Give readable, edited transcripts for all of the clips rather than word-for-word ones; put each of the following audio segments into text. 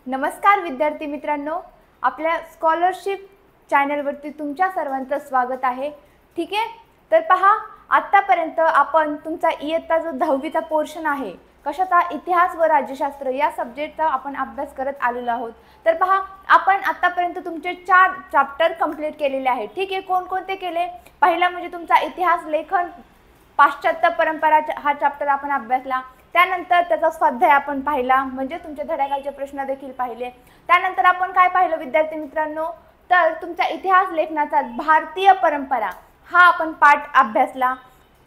नमस्कार विद्यार्थी मित्रांनो, आपल्या स्कॉलरशिप चॅनलवरती तुमच्या सर्वांचं स्वागत आहे. ठीक आहे, तर पहा आत्तापर्यंत आपण तुमचा इयत्ता जो 10वीचा पोर्शन आहे, कशाचा इतिहास व राज्यशास्त्र या सब्जेक्टचा आपण अभ्यास करत आलेलो आहोत. तर पहा आपण आत्तापर्यंत तुमचे 4 चॅप्टर कंप्लीट केलेले आहेत. ठीक आहे, कोणकोणते केले? पहिला म्हणजे तुमचा इतिहास लेखन पाश्चात्य परंपरा हा चॅप्टर आपण अभ्यासला. त्यानंतर त्याचा स्वाध्याय आपण पाहिला, म्हणजे तुमच्या धड्याखालचे प्रश्न देखील पाहिले. त्यानंतर आपण काय पाहिलं विद्यार्थी मित्रांनो, तर तुमचा इतिहास लेखनाचा भारतीय परंपरा हा आपण पाठ अभ्यासला.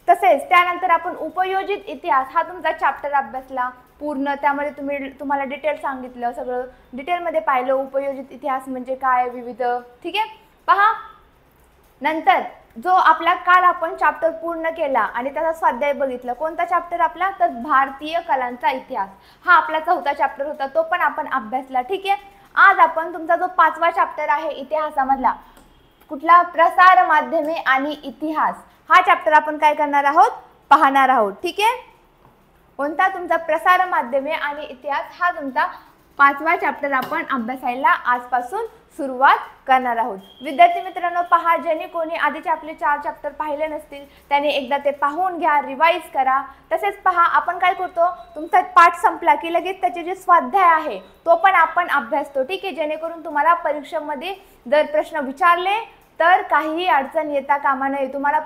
तसेच त्यानंतर आपण उपयोजित इतिहास हा तुमचा चॅप्टर अभ्यासला पूर्ण. त्यामध्ये तुम्हाला डिटेल सांगितलं, सगळं डिटेलमध्ये पाहिलं उपयोजित इतिहास म्हणजे काय, विविध. ठीक आहे, पहा नंतर जो आपला काल आपण चॅप्टर पूर्ण केला आणि त्याचा स्वाध्याय बघितला. कोणता चॅप्टर आपला? तर भारतीय कलांचा इतिहास हा आपला 4था चॅप्टर होता, तो पण आपण अभ्यासला. ठीक आहे, आज आपण तुमचा जो 5वा चॅप्टर आहे इतिहासामधला, कुठला? प्रसार माध्यमे आणि इतिहास हा चॅप्टर आपण काय करणार आहोत? पाहणार आहोत. ठीक आहे, कोणता? तुमचा प्रसार माध्यमे आणि इतिहास हा तुमचा 5वा चॅप्टर आपण अभ्यासायला आजपासून सुरुवात करणार आहोत. विद्यार्थी मित्रांनो, पहा ज्यांनी कोणी आधीचे आपले 4 चॅप्टर पाहिले नसतील त्याने एकदा ते पाहून घ्या, रिवाइज करा. तसेच पहा आपण काय करतो, तुमचा पाठ संपला की लगेच त्याचे जे स्वाध्याय आहे तो पण आपण अभ्यासतो. ठीक आहे, जेणेकरून तुम्हाला परीक्षेमध्ये जर प्रश्न विचारले तर काहीही अडचण येता कामा नये. तुम्हाला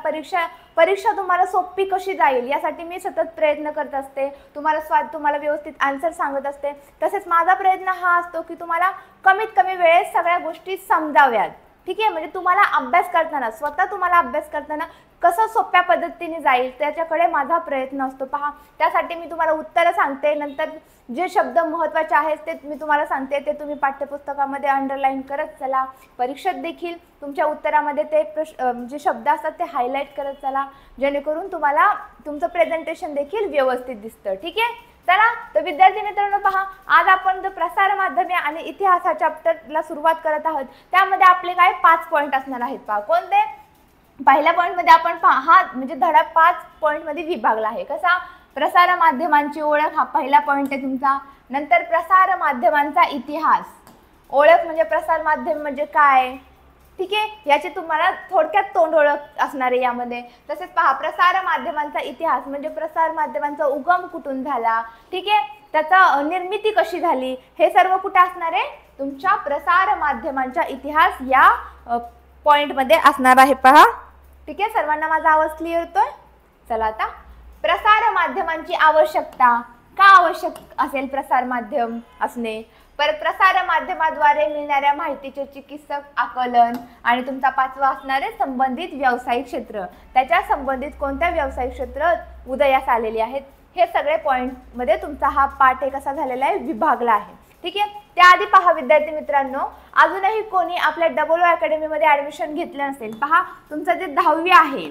परीक्षा तुम्हाला सोपी कशी जाईल यासाठी मी सतत प्रयत्न करत असते. तुम्हाला व्यवस्थित आन्सर सांगत असते. तसेच माझा प्रयत्न हा असतो की तुम्हाला कमीत कमी वेळेत सगळ्या गोष्टी समजाव्यात. ठीक आहे, म्हणजे तुम्हाला अभ्यास करताना तुम्हाला अभ्यास करताना कसं सोप्या पद्धतीने जाईल त्याच्याकडे माझा प्रयत्न असतो. पहा त्यासाठी मी तुम्हाला उत्तरं सांगते, नंतर जे शब्द महत्त्वाचे आहेत ते मी तुम्हाला सांगते, ते तुम्ही पाठ्यपुस्तकामध्ये अंडरलाईन करत चला. परीक्षेत देखील तुमच्या उत्तरामध्ये ते जे शब्द असतात ते हायलाईट करत चला, जेणेकरून तुम्हाला तुमचं प्रेझेंटेशन देखील व्यवस्थित दिसतं. ठीक आहे, चला तर विद्यार्थी मित्रांनो, पहा आज आपण जो प्रसार माध्यमे आणि इतिहास हा चॅप्टरला सुरुवात करत आहोत. त्यामध्ये आपले काय 5 पॉईंट असणार आहेत. पहा कोणते? पहिल्या पॉईंटमध्ये आपण हा म्हणजे धडा 5 पॉईंटमध्ये विभागला आहे. कसा? प्रसार माध्यमांची ओळख हा पहिला पॉईंट आहे तुमचा. नंतर प्रसार माध्यमांचा इतिहास, ओळख म्हणजे प्रसार माध्यम म्हणजे काय. ठीक आहे, याची तुम्हाला थोडक्यात तोंड ओळख असणार आहे यामध्ये. तसेच पहा प्रसार माध्यमांचा इतिहास म्हणजे प्रसार माध्यमांचा उगम कुठून झाला. ठीक आहे, त्याचा निर्मिती कशी झाली, हे सर्व कुठे असणार आहे? तुमच्या प्रसार माध्यमांचा इतिहास या पॉईंटमध्ये असणार आहे. पहा ठीक आहे, सर्वांना माझा आवाज क्लिअर होतोय? चला आता प्रसार माध्यमांची आवश्यकता. का आवश्यक असेल प्रसार माध्यम असणे? प्रसार माध्यमाद्वारे मिळणाऱ्या माहितीचे चिकित्सक आकलन. आणि तुमचा 5वा असणार आहे संबंधित व्यावसायिक क्षेत्र. त्याच्या संबंधित कोणत्या व्यावसायिक क्षेत्र उदयास आलेले आहेत, हे सगळे पॉईंटमध्ये तुमचा हा पाठ कसा झालेला आहे? विभागला आहे. ठीक आहे, त्याआधी पहा विद्यार्थी मित्रांनो, अजूनही कोणी आपल्या डबल अकॅडमीमध्ये ॲडमिशन घेतलं नसेल, पहा तुमचं जे 10वी आहे,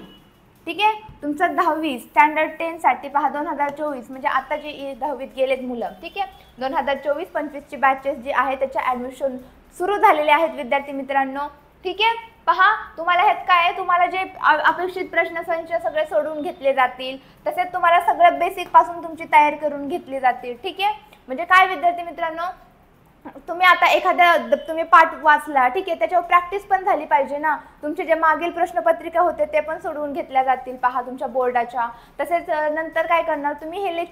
ठीक आहे, तुमचं 10वी स्टँडर्ड 10 साठी पहा 2024 म्हणजे आता जे 10वीत गेलेत मुलं. ठीक आहे, 2024-25ची बॅचेस जी आहे त्याच्या ॲडमिशन सुरू झालेले आहेत विद्यार्थी मित्रांनो. ठीक आहे, पहा तुम्हाला ह्यात काय आहे, तुम्हाला जे अपेक्षित प्रश्नसंच सगळे सोडून घेतले जातील. तसेच तुम्हाला सगळं बेसिक पासून तुमची तयारी करून घेतली जातील. ठीक आहे, म्हणजे काय विद्यार्थी मित्रांनो, तुम्ही आता एखाद्या तुम्ही पाठ वाचला, ठीक आहे, त्याच्यावर प्रॅक्टिस पण झाली पाहिजे ना. तुमचे जे मागील प्रश्नपत्रिका होते ते पण सोडवून घेतल्या जातील पहा तुमच्या बोर्डाच्या. तसेच नंतर काय करणार तुम्ही, हे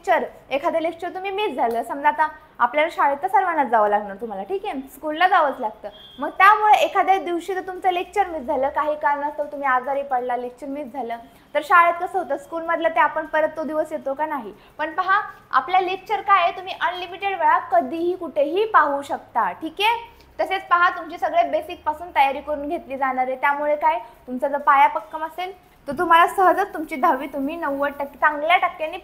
एखादं लेक्चर तुम्ही मिस झालं समजा, आता आपल्याला शाळेत तर सर्वांनाच जावं लागणार तुम्हाला. ठीक आहे, स्कूलला जावंच लागतं. मग त्यामुळे एखाद्या दिवशी जर तुमचं लेक्चर मिस झालं, काही कारणास्तव तुम्ही आजारी पडला, लेक्चर मिस झालं, तर शाळेत कसं होतं, स्कूलमधलं ते आपण परत तो दिवस येतो का? नाही. पण पहा आपल्या लेक्चर काय आहे, तुम्ही अनलिमिटेड वेळा कधीही कुठेही पाहू शकता. ठीक आहे, तसेच पहा तुमची सगळे बेसिक पासून तयारी करून घेतली जाणार आहे. त्यामुळे काय, तुमचा जर पाया पक्कम असेल तर तुम्हाला सहजच तुमची 10वी तुम्ही 90% चांगल्या टक्क्यांनी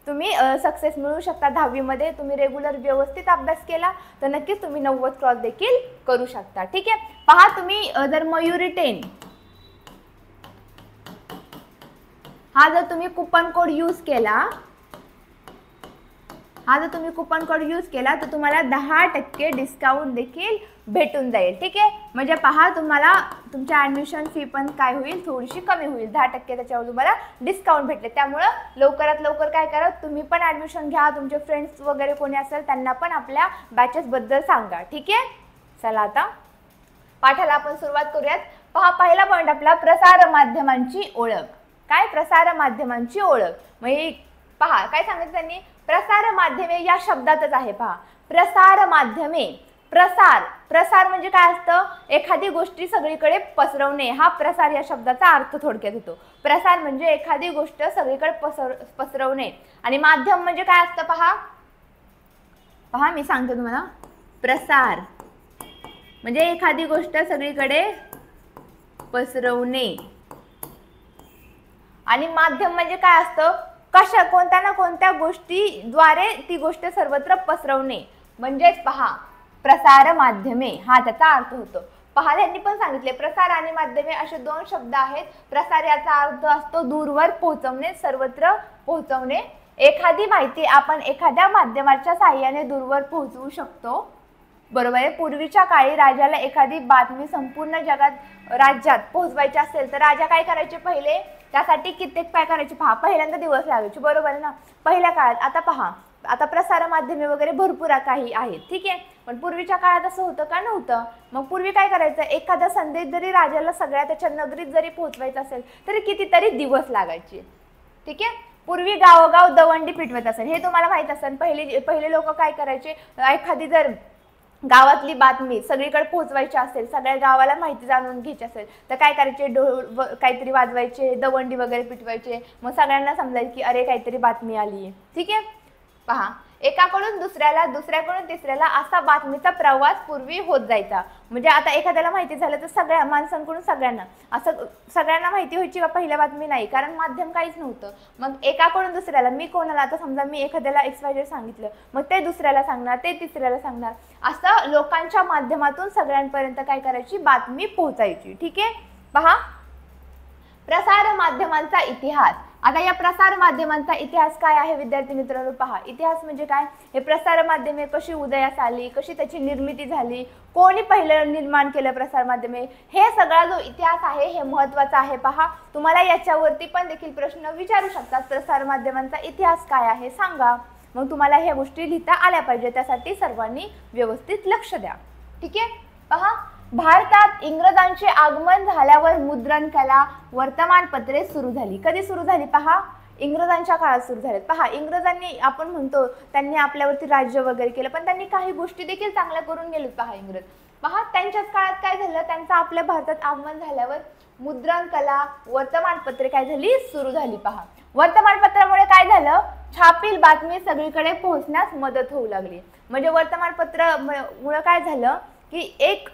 तुम्ही सक्सेस मिळवू शकता. 10वीमध्ये तुम्ही रेग्युलर व्यवस्थित अभ्यास केला तर नक्कीच तुम्ही 90 क्रॉस देखील करू शकता. ठीक आहे, पहा तुम्ही जर मयुरी 10 हा जर तुम्ही कुपन कोड यूज केला, तर तुम्हाला 10% डिस्काउंट देखील भेटून जाईल. ठीक आहे, म्हणजे पहा तुम्हाला तुमच्या ॲडमिशन फी पण काय होईल, थोडीशी कमी होईल, 10% त्याच्यावर तुम्हाला डिस्काउंट भेटले. त्यामुळं लवकरात लवकर काय करा, तुम्ही पण ॲडमिशन घ्या, तुमचे फ्रेंड्स वगैरे कोणी असेल त्यांना पण आपल्या बॅचेसबद्दल सांगा. ठीक आहे, चला आता पाठाला आपण सुरुवात करूयात. पहा, पहिला पॉईंट आपला प्रसार माध्यमांची ओळख. काय? प्रसार माध्यमांची ओळख. म्हणजे पहा काय सांगितलं त्यांनी, प्रसार माध्यमे या शब्दातच आहे. पहा, प्रसार माध्यमे. प्रसार म्हणजे काय असतं, एखादी गोष्टी सगळीकडे पसरवणे, हा प्रसार या शब्दाचा अर्थ थोडक्यात होतो. प्रसार म्हणजे एखादी गोष्ट सगळीकडे पसरवणे. आणि माध्यम म्हणजे काय असतं, पहा मी सांगते तुम्हाला. प्रसार म्हणजे एखादी गोष्ट सगळीकडे पसरवणे आणि माध्यम म्हणजे काय असतं, कोणत्या ना कोणत्या गोष्टीद्वारे ती गोष्ट सर्वत्र पसरवणे म्हणजेच पहा प्रसार माध्यमे, हा त्याचा अर्थ होतो. पहा, त्यांनी पण सांगितले प्रसार आणि माध्यमे असे दोन शब्द आहेत. प्रसार याचा अर्थ असतो दूरवर पोहोचवणे, सर्वत्र पोहोचवणे. एखादी माहिती आपण एखाद्या माध्यमाच्या साहाय्याने दूरवर पोहोचवू शकतो. बरोबर आहे. पूर्वीच्या काळी राजाला एखादी बातमी संपूर्ण राज्यात पोहोचवायची असेल तर राजा काय करायचे, पहिले त्यासाठी कित्येक काय करायचे, पहा पहिल्यांदा दिवस लागायचे. बरोबर आहे ना, पहिल्या काळात. आता पहा, आता प्रसार माध्यमे वगैरे भरपूर काही आहेत. ठीक आहे, पण पूर्वीच्या काळात असं होतं का, नव्हतं. मग पूर्वी काय करायचं, एखादा संदेश जरी राजाला सगळ्या त्याच्या नगरीत जरी पोहोचवायचा असेल तरी कितीतरी दिवस लागायचे. ठीक आहे, पूर्वी गावोगाव दवंडी पिटवत असेल, हे तुम्हाला माहित असेल. पहिले लोक काय करायचे, एखादी जर गावातली बातमी सगळीकडे पोहोचवायची असेल, सगळ्या गावाला माहिती जाणून घ्यायची असेल तर काय करायचे, ढोल काहीतरी वाजवायचे, दवंडी वगैरे पिटवायचे. मग सगळ्यांना समजायचं की अरे काहीतरी बातमी आली आहे. ठीक आहे, पहा, एकाकडून दुसऱ्याला, दुसऱ्याकडून तिसऱ्याला असा बातमीचा प्रवास पूर्वी होत जायचा. म्हणजे आता एखाद्याला माहिती झालं तर सगळ्या माणसांकडून सगळ्यांना असं सगळ्यांना माहिती व्हायची का, पहिल्या बातमी नाही, कारण माध्यम काहीच नव्हतं. मग एकाकडून दुसऱ्याला, मी कोणाला आता समजा मी एखाद्याला XYZ सांगितलं, मग ते दुसऱ्याला सांगणार, ते तिसऱ्याला सांगणार, असं लोकांच्या माध्यमातून सगळ्यांपर्यंत काय करायची, बातमी पोहोचायची. ठीक आहे, पहा प्रसार माध्यमांचा इतिहास. आता या प्रसार माध्यमांचा इतिहास काय आहे विद्यार्थी मित्रांनो, पहा इतिहास म्हणजे काय, हे प्रसार माध्यमे कशी उदयास आली, कशी त्याची निर्मिती झाली, कोणी पहिलं निर्माण केलं प्रसार माध्यमे, हे सगळा जो इतिहास आहे हे महत्त्वाचा आहे. पहा, तुम्हाला याच्यावरती पण देखील प्रश्न विचारू शकतात, प्रसार माध्यमांचा इतिहास काय आहे सांगा. मग तुम्हाला ह्या गोष्टी लिहिता आल्या पाहिजे, त्यासाठी सर्वांनी व्यवस्थित लक्ष द्या. ठीक आहे, पहा भारतात इंग्रजांचे आगमन झाल्यावर मुद्रण कला, वर्तमानपत्रे सुरू झाली. कधी सुरू झाली, पहा इंग्रजांच्या काळात सुरू झाले. पहा, इंग्रजांनी आपण म्हणतो त्यांनी आपल्यावरती राज्य वगैरे केलं, पण त्यांनी काही गोष्टी देखील चांगल्या करून गेलेत. पहा इंग्रज, पहा त्यांच्याच काळात काय झालं, त्यांचं आपल्या भारतात आगमन झाल्यावर मुद्रण कला, वर्तमानपत्रे काय झाली, सुरू झाली. पहा, वर्तमानपत्रामुळे काय झालं, छापील बातमी सगळीकडे पोहोचण्यास मदत होऊ लागली. म्हणजे वर्तमानपत्र मुळे काय झालं की एक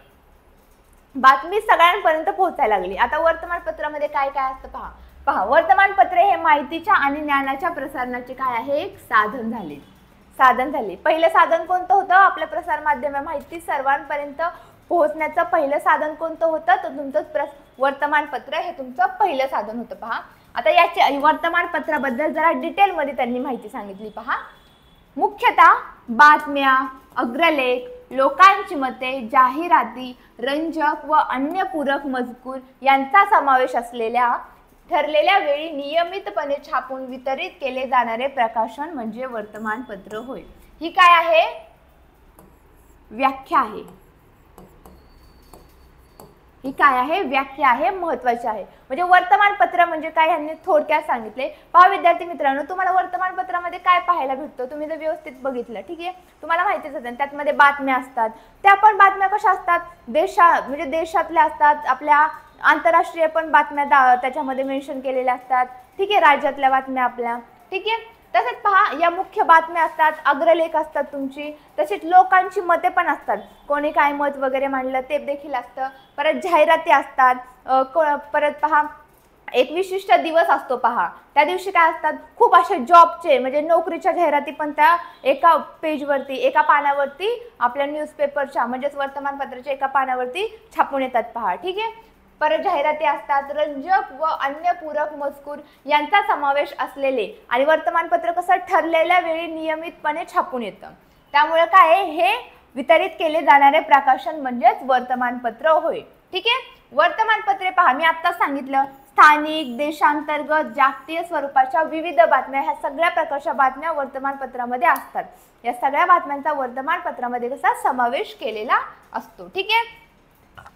बातमी सगळ्यांपर्यंत पोहोचायला लागली. आता वर्तमानपत्रामध्ये काय काय असतं, पहा वर्तमानपत्रे हे माहितीच्या आणि ज्ञानाच्या प्रसारणाचे काय आहे, एक साधन झाले. पहिलं साधन कोणतं होतं, आपलं प्रसार माध्यम, माहिती सर्वांपर्यंत पोहोचण्याचं पहिलं साधन कोणतं होतं, तर तुमचं वर्तमानपत्र हे तुमचं पहिलं साधन होतं. पहा, आता याच्या वर्तमानपत्राबद्दल जरा डिटेलमध्ये त्यांनी माहिती सांगितली. पहा, मुख्यतः बातम्या, अग्रलेख, लोकांची मते, जाहिराती, रंजक व अन्य पूरक मजकूर यांचा समावेश असलेल्या ठरलेल्या वेळी नियमितपणे छापून वितरित केले जाणारे प्रकाशन म्हणजे वर्तमानपत्र होय. ही काय आहे, व्याख्या आहे. ही काय आहे, व्याख्या आहे, महत्त्वाची आहे. म्हणजे वर्तमानपत्र म्हणजे काय यांनी थोडक्यात सांगितले. पहा विद्यार्थी मित्रांनो, तुम्हाला वर्तमानपत्रामध्ये काय पाहायला भेटतं, तुम्ही जर व्यवस्थित बघितलं, ठीक आहे, तुम्हाला माहितीच असेल त्यामध्ये बातम्या असतात. त्या पण बातम्या कशा असतात, म्हणजे देशातल्या असतात, आपल्या आंतरराष्ट्रीय पण बातम्या त्याच्यामध्ये मेन्शन केलेल्या असतात. ठीक आहे, राज्यातल्या बातम्या आपल्या. ठीक आहे, तसेच पहा या मुख्य बातम्या असतात, अग्रलेख असतात तुमची, तसेच लोकांची मते पण असतात, कोणी काय मत वगैरे मांडलं ते देखील असतं. परत जाहिराती असतात. परत पहा एक विशिष्ट दिवस असतो. पहा त्या दिवशी काय असतात, खूप असे जॉबचे म्हणजे नोकरीच्या जाहिराती पण त्या एका पेजवरती, एका पानावरती आपल्या न्यूजपेपरच्या म्हणजेच वर्तमानपत्राच्या एका पानावरती छापून येतात. पहा, ठीक आहे, परत जाहिराती असतात, रंजक व अन्य पूरक मजकूर यांचा समावेश असलेले, आणि वर्तमानपत्र कसं ठरलेल्या वेळी नियमितपणे छापून येतं. त्यामुळे काय हे वितरित केले जाणारे प्रकाशन म्हणजेच वर्तमानपत्र होय. ठीक आहे, वर्तमानपत्रे पहा, मी आता सांगितलं स्थानिक, देशांतर्गत, जागतिक स्वरूपाच्या विविध बातम्या, ह्या सगळ्या प्रकारच्या बातम्या वर्तमानपत्रामध्ये असतात. या सगळ्या बातम्यांचा वर्तमानपत्रामध्ये कसा समावेश केलेला असतो. ठीक आहे.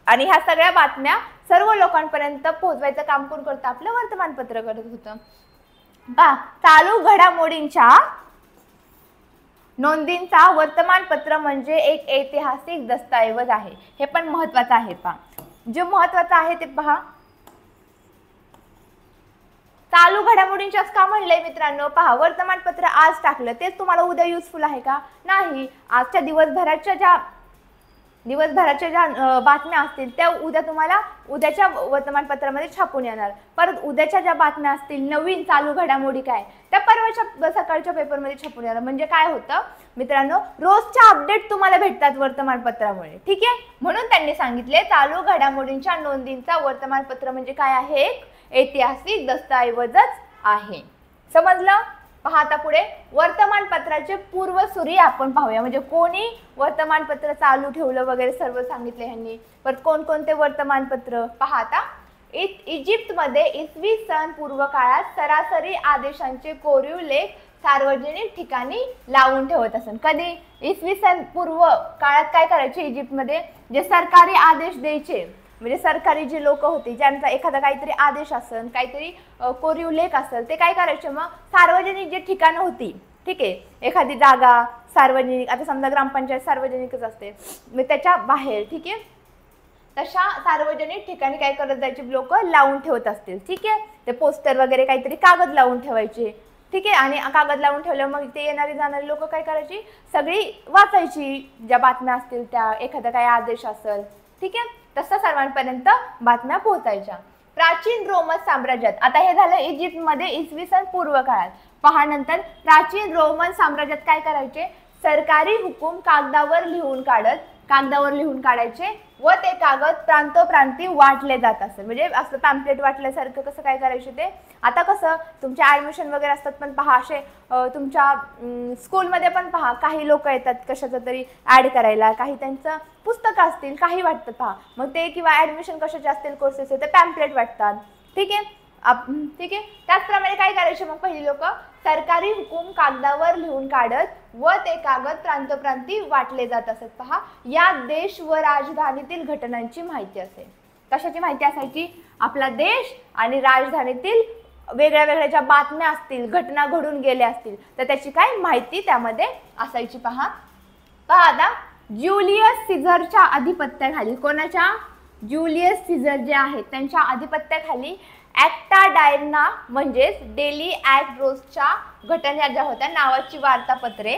आणि ह्या सगळ्या बातम्या सर्व लोकांपर्यंत पोहोचवायचं काम कोण करतं? आपलं वर्तमानपत्र करत होतं. पहा, चालू घडामोडींच्या नोंदींचा वर्तमानपत्र म्हणजे एक ऐतिहासिक दस्तऐवज आहे. हे पण महत्वाचं आहे. पहा, जे महत्वाचं आहे ते पहा, चालू घडामोडींच्याच का म्हणलंय मित्रांनो? पहा, वर्तमानपत्र आज टाकलं तेच तुम्हाला उद्या युजफुल आहे का? नाही. आजच्या दिवसभराच्या ज्या बातम्या असतील त्या उद्या तुम्हाला उद्याच्या वर्तमानपत्रामध्ये छापून येणार. परत उद्याच्या ज्या बातम्या असतील नवीन चालू घडामोडी काय त्या परवाच्या सकाळच्या पेपरमध्ये छापून येणार. म्हणजे काय होतं मित्रांनो, रोजच्या अपडेट तुम्हाला भेटतात वर्तमानपत्रामुळे. ठीक आहे. म्हणून त्यांनी सांगितले चालू घडामोडींच्या नोंदींचा वर्तमानपत्र म्हणजे काय आहे? एक ऐतिहासिक दस्तऐवजच आहे. समजलं? पहा, आता पुढे वर्तमानपत्राचे पूर्वसुरी आपण पाहूया. म्हणजे कोणी वर्तमानपत्र चालू ठेवलं वगैरे सर्व सांगितले ह्यांनी. परत कोणकोणते वर्तमानपत्र पहा. आता इजिप्तमध्ये इसवी सन पूर्व काळात सरासरी आदेशांचे कोरीव लेख सार्वजनिक ठिकाणी लावून ठेवत असत. कधी? इसवी सन पूर्व काळात काय करायचे इजिप्तमध्ये? जे सरकारी आदेश द्यायचे, म्हणजे सरकारी जे लोक होते ज्यांचा एखादा काहीतरी आदेश असेल, काहीतरी कोरीव लेख असेल, ते काय करायचे मग सार्वजनिक जे ठिकाणं होती, ठीक आहे, एखादी जागा सार्वजनिक, आता समजा ग्रामपंचायत सार्वजनिकच असते, मग त्याच्या बाहेर, ठीक आहे, तशा सार्वजनिक ठिकाणी काय करत जायचे लोक? लावून ठेवत असतील. ठीक आहे. ते पोस्टर वगैरे काहीतरी कागद लावून ठेवायचे. ठीक आहे. आणि कागद लावून ठेवलं मग ते येणारी जाणारी लोक काय करायची? सगळी वाचायची ज्या बातम्या असतील त्या, एखादा काही आदेश असेल, ठीक आहे, तसं सर्वांपर्यंत बातम्या पोहोचायच्या. प्राचीन रोमन साम्राज्यात, आता हे झालं इजिप्तमध्ये इसवी सन पूर्व काळात. पहा, नंतर प्राचीन रोमन साम्राज्यात काय करायचे? सरकारी हुकूम कागदावर लिहून काढायचे व ते कागद प्रांतोप्रांती वाटले जात असत. म्हणजे असं पॅम्पलेट वाटल्यासारखं कसं काय करायचे ते? आता कसं तुमच्या ॲडमिशन वगैरे असतात, पण पहा असे तुमच्या स्कूलमध्ये पण पहा काही लोक येतात कशाचं तरी ॲड करायला, काही त्यांचं पुस्तकं असतील, काही वाटतं पहा, मग ते किंवा ॲडमिशन कशाचे असतील कोर्सेस ते पॅम्पलेट वाटतात. ठीक आहे. ठीक आहे. त्याचप्रमाणे काय करायचे मग पहिली लोक? सरकारी हुकूम कागदावर लिहून काढत व ते कागद प्रांतोप्रांती वाटले जात असत. पहा, या देश व राजधानीतील घटनांची माहिती असेल. कशाची माहिती असायची? आपला देश आणि राजधानीतील वेगळ्या वेगळ्या ज्या बातम्या असतील, घटना घडून गेल्या असतील, तर त्याची काय माहिती त्यामध्ये असायची. पहा आता ज्युलियस सीझरच्या आधिपत्याखाली, कोणाच्या? ज्युलियस सीझर जे आहेत त्यांच्या आधिपत्याखाली ॲक्टा डायना म्हणजेच डेली ॲक्ट रोजच्या घटना ज्या होत्या नावाची वार्तापत्रे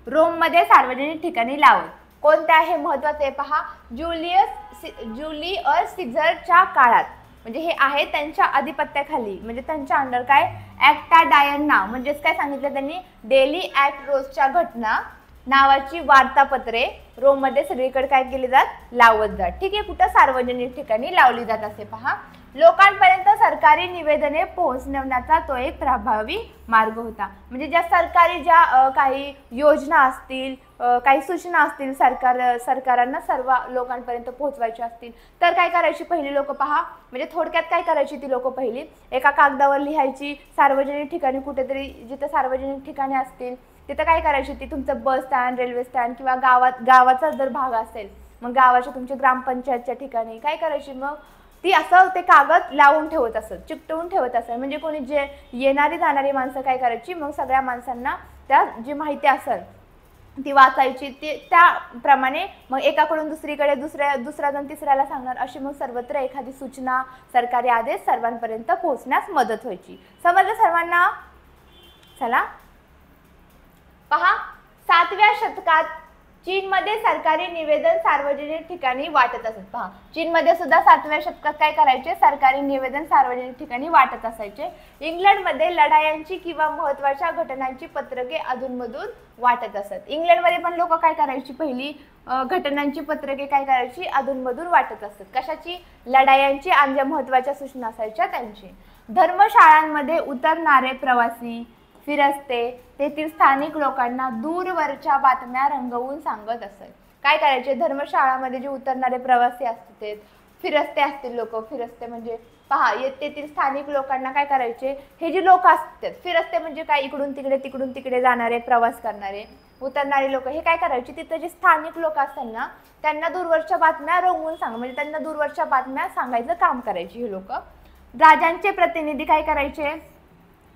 रोममध्ये सार्वजनिक ठिकाणी लावत. कोणत्या आहे? महत्त्वाचे आहे. पहा, ज्युलियस सीझरच्या काळात, म्हणजे हे आहे त्यांच्या आधिपत्याखाली, म्हणजे त्यांच्या अंडर काय? ॲक्टा डायना म्हणजेच काय सांगितलं त्यांनी? डेली ॲक्ट रोजच्या घटना नावाची वार्तापत्रे रोममध्ये सगळीकडे काय केली जात? लावत जात. ठीक आहे. कुठं? सार्वजनिक ठिकाणी लावली जात असे. पहा, लोकांपर्यंत सरकारी निवेदने पोहोचवण्याचा तो एक प्रभावी मार्ग होता. म्हणजे ज्या सरकारी ज्या काही योजना असतील, काही सूचना असतील सरकारांना सर्व लोकांपर्यंत पोहोचवायच्या असतील तर काय करायची पहिली लोक? पहा, म्हणजे थोडक्यात काय करायची ती लोक? पहिली एका कागदावर लिहायची, सार्वजनिक ठिकाणी कुठेतरी जिथे सार्वजनिक ठिकाणे असतील तिथं काय करायची ती? तुमचं बस स्टँड, रेल्वे स्टँड किंवा गावाचा जर भाग असेल मग गावाच्या तुमच्या ग्रामपंचायतच्या ठिकाणी काय करायची? मग ती असं ते कागद लावून ठेवत असत, चिकटवून ठेवत असत. म्हणजे कोणी जे येणारी जाणारी माणसं काय करायची? मग सगळ्या माणसांना त्या जी माहिती असेल ती वाचायची, ती त्याप्रमाणे मग एकाकडून दुसरीकडे, दुसरा जण तिसऱ्याला सांगणार, अशी मग सर्वत्र एखादी सूचना, सरकारी आदेश सर्वांपर्यंत पोहोचण्यास मदत व्हायची. समजलं सर्वांना? चला पहा, 7व्या शतकात चीनमध्ये सरकारी निवेदन सार्वजनिक ठिकाणी वाटत असत. पहा, चीनमध्ये सुद्धा 7व्या शतकात काय करायचे? सरकारी निवेदन सार्वजनिक ठिकाणी वाटत असायचे. इंग्लंडमध्ये लढायांची किंवा महत्त्वाच्या घटनांची पत्रके अधूनमधून वाटत असत. इंग्लंडमध्ये पण लोक काय करायची? पहिली घटनांची पत्रके काय करायची? अधूनमधून वाटत असत. कशाची? लढायांची आणि ज्या महत्त्वाच्या सूचना असायच्या त्यांची. धर्मशाळांमध्ये उतरणारे प्रवासी, फिरस्ते तेथील स्थानिक लोकांना दूरवरच्या बातम्या रंगवून सांगत असत. काय करायचे? धर्मशाळामध्ये जे उतरणारे प्रवासी असतात फिरस्ते असतील लोक, फिरस्ते म्हणजे पहा तेथील स्थानिक लोकांना काय करायचे, हे जे लोक असतात फिरस्ते म्हणजे काय, इकडून तिकडे जाणारे, प्रवास करणारे, उतरणारे लोक, हे काय करायचे, तिथं जे स्थानिक लोक असतात ना त्यांना दूरवरच्या बातम्या रंगवून म्हणजे त्यांना दूरवरच्या बातम्या सांगायचं काम करायचे हे लोक. राजांचे प्रतिनिधी काय करायचे,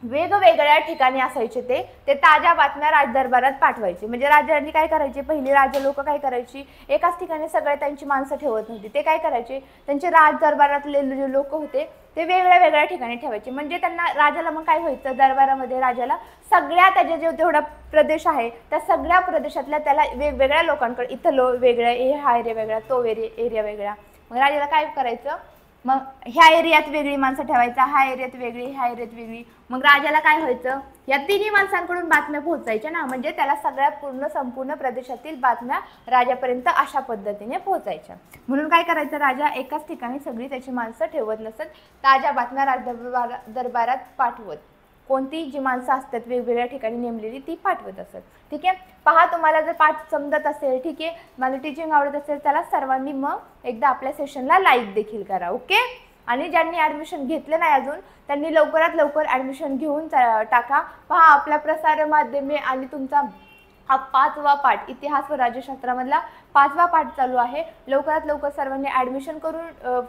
वेगवेगळ्या ठिकाणी असायचे, ते ताज्या बातम्या राजदरबारात पाठवायचे. म्हणजे राजांनी काय करायचे, पहिली राजे लोक काय करायची, एकाच ठिकाणी सगळे त्यांची माणसं ठेवत नव्हती, ते काय करायचे, त्यांचे राजदरबारातले जे लोक होते ते वेगळ्या ठिकाणी ठेवायचे. म्हणजे त्यांना राजाला मग काय व्हायचं, दरबारामध्ये राजाला सगळ्या त्याच्या जे तेवढा प्रदेश आहे त्या सगळ्या प्रदेशातल्या त्याला वेगवेगळ्या लोकांकडे, इथं वेगळं, हा एरिया वेगळा, तो एरिया वेगळा. मग राजाला काय करायचं, मग ह्या एरियात वेगळी माणसं ठेवायचा, ह्या एरियात वेगळी, ह्या एरियात वेगळी. मग राजाला काय व्हायचं, या तिन्ही माणसांकडून बातम्या पोहोचायच्या ना, म्हणजे त्याला सगळ्या संपूर्ण प्रदेशातील बातम्या राजापर्यंत अशा पद्धतीने पोहोचायच्या. म्हणून काय करायचं, राजा एकाच ठिकाणी सगळी त्याची माणसं ठेवत नसत, ताज्या बातम्या दरबारात पाठवत, कोणती जी माणसं असतात वेगवेगळ्या ठिकाणी नेमलेली ती पाठवत असत. ठीक आहे, पहा तुम्हाला जर पाठ समजत असेल, ठीक आहे, मला टीचिंग आवडत असेल, त्याला सर्वांनी मग एकदा आपल्या सेशनला लाईक देखील करा. ओके, आणि ज्यांनी ॲडमिशन घेतलं नाही अजून त्यांनी लवकरात लवकर ॲडमिशन घेऊन टाका. पहा आपल्या प्रसार माध्यमे आणि तुमचा हा 5वा पाठ, इतिहास व राज्यशास्त्रामधला 5वा पाठ चालू आहे. लवकरात लवकर सर्वांनी ॲडमिशन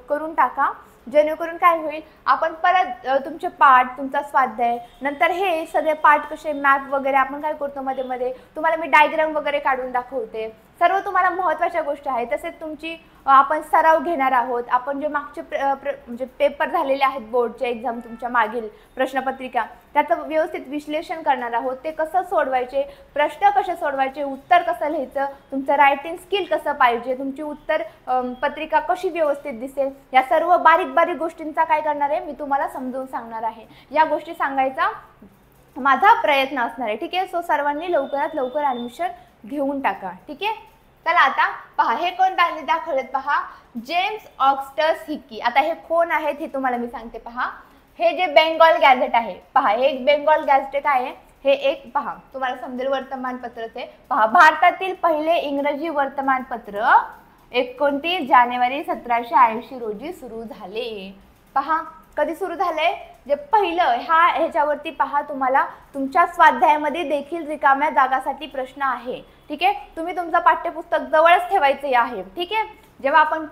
करून टाका, जेणेकरून काय होईल, आपण परत तुमचे पाठ, तुमचा स्वाध्याय, नंतर हे सगळे पाठ कसे मॅप वगैरे आपण काय करतो, मध्ये तुम्हाला मी डायग्राम वगैरे काढून दाखवते, सर्व तुम्हाला महत्त्वाच्या गोष्टी आहेत. तसेच तुमची आपण सराव घेणार आहोत, आपण जे मागचे म्हणजे पेपर झालेले आहेत बोर्डचे एक्झाम, तुमच्या मागील प्रश्नपत्रिका, त्याचं व्यवस्थित विश्लेषण करणार आहोत. ते कसं सोडवायचे, प्रश्न कसे सोडवायचे, उत्तर कसं लिहायचं, तुमचं रायटिंग स्किल कसं पाहिजे, तुमची उत्तर पत्रिका कशी व्यवस्थित दिसेल, या सर्व बारीक गोष्टींचा काय करणार आहे मी तुम्हाला समजावून सांगणार आहे. या गोष्टी सांगायचा माझा प्रयत्न असणार आहे. ठीक आहे, सो सर्वांनी लवकरात लवकर ॲडमिशन घेऊन टाका. ठीक आहे, चला आता पहा हे कोण दाखवलेत, पहा जेम्स ऑगस्टस हिकी. आता हे कोण आहेत हे तुम्हाला मी सांगते. पहा हे जे बेंगॉल गॅझेट आहे, पहा हे एक बेंगॉल गॅझेट आहे, हे एक पहा तुम्हाला समजेल वर्तमानपत्रच आहे. पहा भारतातील पहिले इंग्रजी वर्तमानपत्र 29 जानेवारी 1780 रोजी सुरू झाले. पहा कधी सुरू झाले, जे पहिलं ह्याच्यावरती पहा तुम्हाला तुमच्या स्वाध्यायामध्ये देखील रिकाम्या जागासाठी प्रश्न आहे. ठीक आहे, तुम्ही तुमचं पाठ्यपुस्तक जवळच ठेवायचे आहे. ठीक आहे, जेव्हा आपण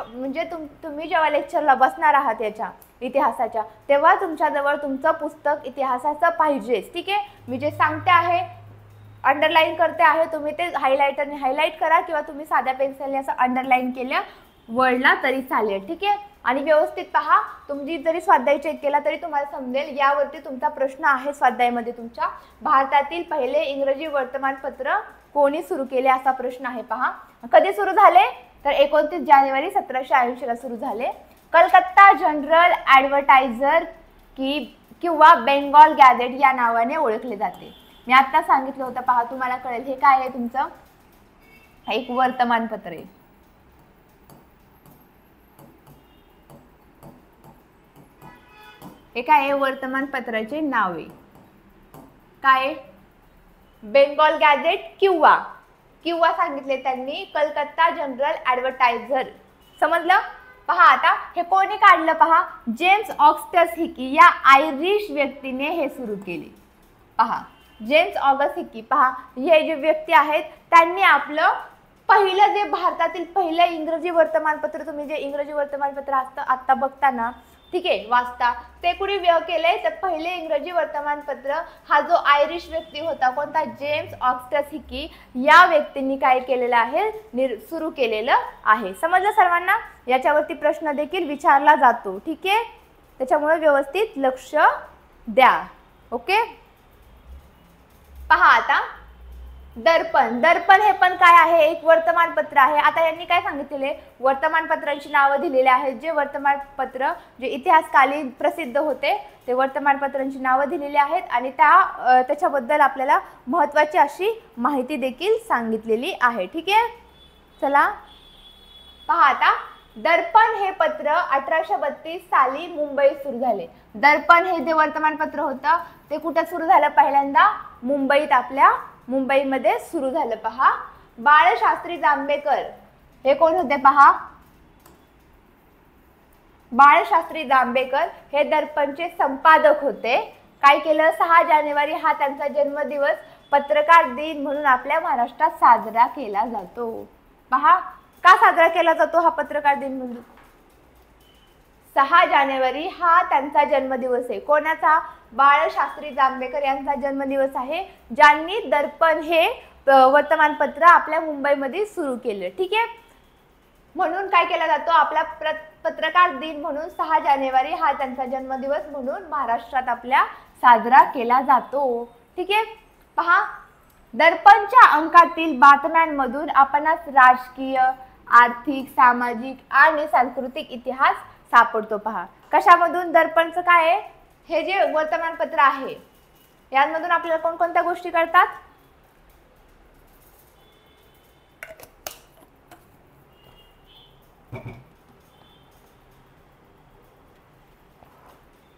म्हणजे तुम्ही जेव्हा लेक्चरला बसणार आहात याच्या इतिहासाच्या, तेव्हा तुमच्याजवळ तुमचं पुस्तक इतिहासाचं पाहिजेच. ठीक आहे, मी जे सांगते आहे अंडरलाईन करते आहे, तुम्ही ते हायलायटरने हायलाईट करा किंवा तुम्ही साध्या पेन्सिलने असं अंडरलाईन केलं वर्डला तरी चालेल. ठीक आहे, आणि व्यवस्थित पहा, तुम्ही जरी स्वाध्याय चेक केला तरी तुम्हाला समजेल यावरती तुमचा प्रश्न आहे स्वाध्यायामध्ये तुमच्या, भारतातील पहिले इंग्रजी वर्तमानपत्र कोणी सुरू केले असा प्रश्न आहे. पहा कधी सुरू झाले, तर 29 जानेवारी 1780 ला सुरू झाले. कलकत्ता जनरल ॲडव्हर्टायझर किंवा बेंगॉल गॅझेट या नावाने ओळखले जाते. मी आता सांगितलं होतं, पहा तुम्हाला कळेल हे काय आहे, तुमचं एक वर्तमानपत्र आहे. हे काय आहे, वर्तमानपत्राचे नाव आहे काय, बेंगॉल गॅझेट किंवा सांगितले त्यांनी कलकत्ता जनरल ॲडव्हर्टायझर. समजलं. पहा आता हे कोणी काढलं, पहा जेम्स ऑगस्टस हिकी या आयरिश व्यक्तीने हे सुरू केले. पहा जेम्स ऑगस्ट हिकी, पहा हे जे व्यक्ती आहेत त्यांनी आपलं पहिलं जे भारतातील पहिलं इंग्रजी वर्तमानपत्र, तुम्ही जे इंग्रजी वर्तमानपत्र असतं आता बघता ना, ठीक आहे, वाचता, ते कुणी केलंय, तर पहिले इंग्रजी वर्तमानपत्र हा जो आयरिश व्यक्ती होता, कोणता, जेम्स ऑगस्टस हिकी या व्यक्तींनी काय केलेलं आहे, सुरू केलेलं आहे. समजलं सर्वांना. याच्यावरती प्रश्न देखील विचारला जातो. ठीक आहे, त्याच्यामुळे व्यवस्थित लक्ष द्या. ओके, पहा आता दर्पण हे पण काय आहे, एक वर्तमानपत्र आहे. आता यांनी काय सांगितलेले, वर्तमानपत्रांची नावं दिलेली आहेत. जे वर्तमानपत्र जे इतिहासकालीन प्रसिद्ध होते ते वर्तमानपत्रांची नावं दिलेली आहेत आणि त्याच्याबद्दल आपल्याला महत्त्वाची अशी माहिती देखील सांगितलेली आहे. ठीक आहे, चला पहा आता दर्पण हे पत्र 1832 साली मुंबईत सुरू झाले. दर्पण हे जे वर्तमानपत्र होतं ते कुठे सुरू झालं, पहिल्यांदा मुंबईत, आपल्या मुंबईमध्ये सुरू झालं. पहा बाळशास्त्री जांभेकर हे कोण होते, पहा बाळशास्त्री जांभेकर हे दर्पणचे संपादक होते. काय केलं, 6 जानेवारी हा त्यांचा जन्मदिवस पत्रकार दिन म्हणून आपल्या महाराष्ट्रात साजरा केला जातो. पहा का साजरा केला जातो हा पत्रकार दिन म्हणून. 6 जानेवारी हा त्यांचा जन्मदिवस आहे. कोणाचा, बाळशास्त्री जांभेकर यांचा जन्मदिवस आहे, ज्यांनी दर्पण हे वर्तमानपत्र आपल्या मुंबईमध्ये सुरू केलं. ठीक आहे, म्हणून काय केला जातो, आपला पत्रकार दिन म्हणून 6 जानेवारी हा त्यांचा जन्मदिवस म्हणून महाराष्ट्रात आपल्या साजरा केला जातो. ठीक आहे, पहा दर्पणच्या अंकातील बातम्यांमधून आपणास राजकीय, आर्थिक, सामाजिक आणि सांस्कृतिक इतिहास सापडतो. पहा कशामधून, दर्पणचं काय आहे, हे जे वर्तमानपत्र आहे यांमधून आपल्याला कोणकोणत्या गोष्टी कळतात.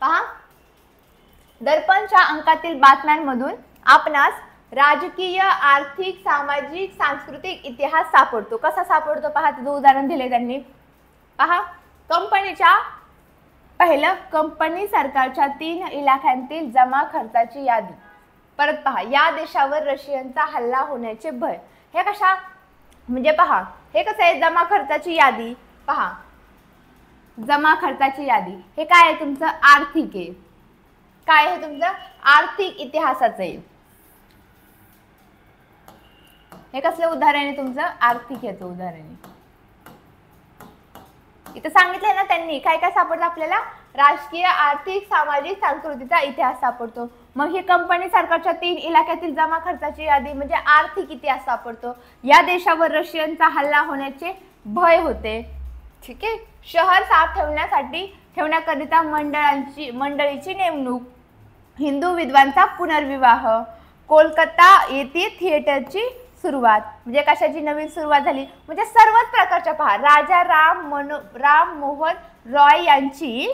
पहा दर्पणच्या अंकातील बातम्यांमधून आपणास राजकीय, आर्थिक, सामाजिक, सांस्कृतिक इतिहास सापडतो. कसा सापडतो पहा, त्याचं उदाहरण दिले त्यांनी. पहा कंपनीच्या पहिलं, कंपनी सरकारच्या 3 इलाख्यांतील जमा खर्चाची यादी. परत पहा, या देशावर रशियनचा हल्ला होण्याचे भय. हे कशा म्हणजे पहा हे कसं आहे, जमा खर्चाची यादी. पहा जमा खर्चाची यादी हे काय आहे, तुमचं आर्थिक आहे. काय आहे, तुमचं आर्थिक इतिहासाचं आहे. हे कसलं उदाहरण आहे, तुमचं आर्थिक याचं उदाहरण आहे. इथं सांगितलंय ना त्यांनी, काय काय सापडतं आपल्याला, राजकीय, आर्थिक, सामाजिक, सांस्कृतिकचा इतिहास सापडतो. मग हे कंपनी सरकारच्या 3 इलाख्यातील जमा खर्चाची यादी म्हणजे आर्थिक इतिहास सापडतो. या देशावर रशियनचा हल्ला होण्याचे भय होते. ठीक आहे, शहर साफ ठेवण्याकरिता मंडळीची नेमणूक, हिंदू विद्वांचा पुनर्विवाह, कोलकाता येथे थिएटरची सुरुवात. म्हणजे कशाची नवीन सुरुवात झाली, म्हणजे सर्वच प्रकारच्या. पहा राजा राम मोहन रॉय यांची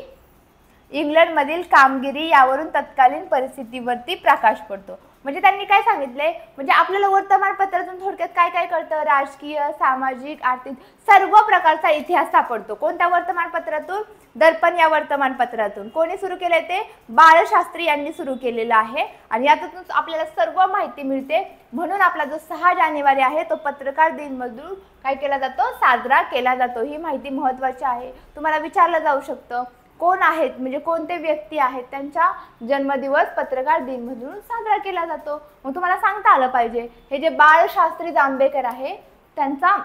इंग्लंडमधील कामगिरी यावरून तत्कालीन परिस्थितीवरती प्रकाश पडतो. म्हणजे त्यांनी काय सांगितले, म्हणजे आपल्याला वर्तमानपत्रातून थोडक्यात काय काय कळतं, राजकीय, सामाजिक, आर्थिक सर्व प्रकारचा इतिहास सापडतो. कोणत्या वर्तमानपत्रातून, दर्पण या वर्तमानपत्रातून. कोणी सुरू केले, ते बाळशास्त्री यांनी सुरू केलेलं आहे. आणि यातून आपल्याला सर्व माहिती मिळते. म्हणून आपला जो 6 जानेवारी आहे तो पत्रकार दिन म्हणून काय केला जातो, साजरा केला जातो. ही माहिती महत्त्वाची आहे. तुम्हाला विचारलं जाऊ शकतं कोण आहेत, म्हणजे कोणते व्यक्ती आहेत त्यांचा जन्मदिवस पत्रकार दिन म्हणून साजरा केला जातो. मग तुम्हाला सांगता आलं पाहिजे, हे जे बाळशास्त्री जांभेकर आहे त्यांचा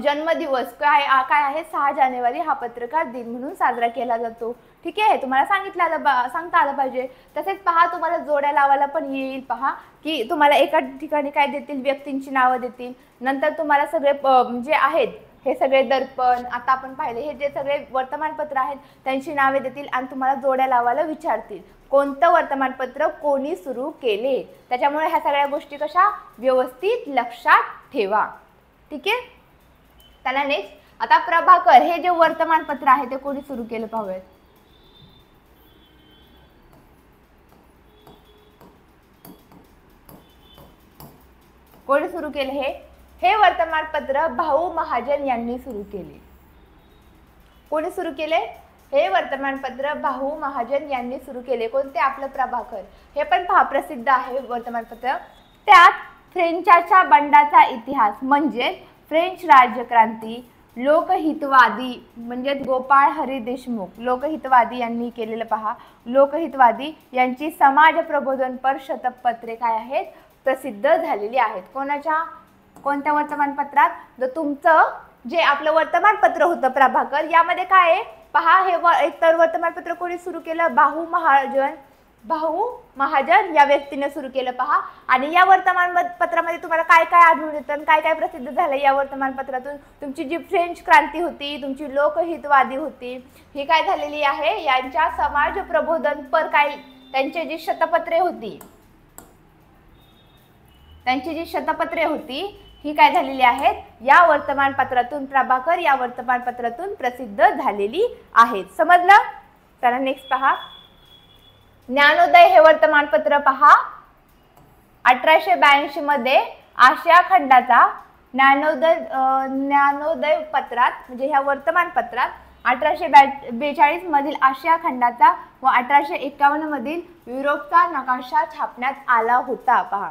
जन्मदिवस काय आहे, 6 जानेवारी हा पत्रकार दिन म्हणून साजरा केला जातो. ठीक आहे, तुम्हाला सांगता आलं पाहिजे. तसेच पहा तुम्हाला जोड्या लावायला पण येईल. पहा की तुम्हाला एका ठिकाणी काय देतील, व्यक्तींची नावं देतील. नंतर तुम्हाला सगळे जे आहेत हे सगळे दर्पण आता आपण पाहिले, हे जे सगळे वर्तमानपत्र आहेत त्यांची नावे देतील आणि तुम्हाला जोड्या लावायला विचारतील. कोणतं वर्तमानपत्र कोणी सुरू केले, त्याच्यामुळे ह्या सगळ्या गोष्टी कशा व्यवस्थित लक्षात ठेवा. ठीक आहे, त्याला नेक्स्ट आता प्रभाकर हे जे वर्तमानपत्र आहे ते कोणी सुरू केलं पाहूयात. कोणी सुरू केले, हे वर्तमानपत्र भाऊ महाजन यांनी सुरू केले. कोणी सुरू केले, हे वर्तमानपत्र भाऊ महाजन यांनी सुरू केले. कोणते, आपलं प्रभाकर. हे पण पहा प्रसिद्ध आहे वर्तमानपत्र. त्यात फ्रेंचाच्या बंडाचा इतिहास म्हणजे फ्रेंच राज्यक्रांती, लोकहितवादी म्हणजे गोपाळ हरी देशमुख लोकहितवादी यांनी केलेलं. पहा लोकहितवादी यांची समाज प्रबोधनपर शतकपत्रे काय आहेत, प्रसिद्ध झालेली आहेत. कोणत्या वर्तमानपत्रात, जर तुमचं जे आपलं वर्तमानपत्र होतं प्रभाकर यामध्ये काय आहे पहा, हे एकतर वर्तमानपत्र कोणी सुरू केलं, भाऊ महाजन या व्यक्तीने सुरू केलं. पहा आणि या वर्तमानपत्रामध्ये तुम्हाला काय काय आढळून येतं, काय काय प्रसिद्ध झालं या वर्तमानपत्रातून. तुमची जी फ्रेंच क्रांती होती, तुमची लोकहितवादी होती, ही काय झालेली आहे, यांच्या समाज प्रबोधनपर काय त्यांची जी शतपत्रे होती ही काय झालेली आहेत, या वर्तमानपत्रातून प्रभाकर या वर्तमानपत्रातून प्रसिद्ध झालेली आहेत. समजलं. चला नेक्स्ट पहा, ज्ञानोदय हे वर्तमानपत्र पहा 1882 मध्ये आशिया खंडाचा ज्ञानोदय पत्रात म्हणजे ह्या वर्तमानपत्रात 1842 मधील आशिया खंडाचा व 1851 मधील युरोपचा नकाशा छापण्यात आला होता। पहा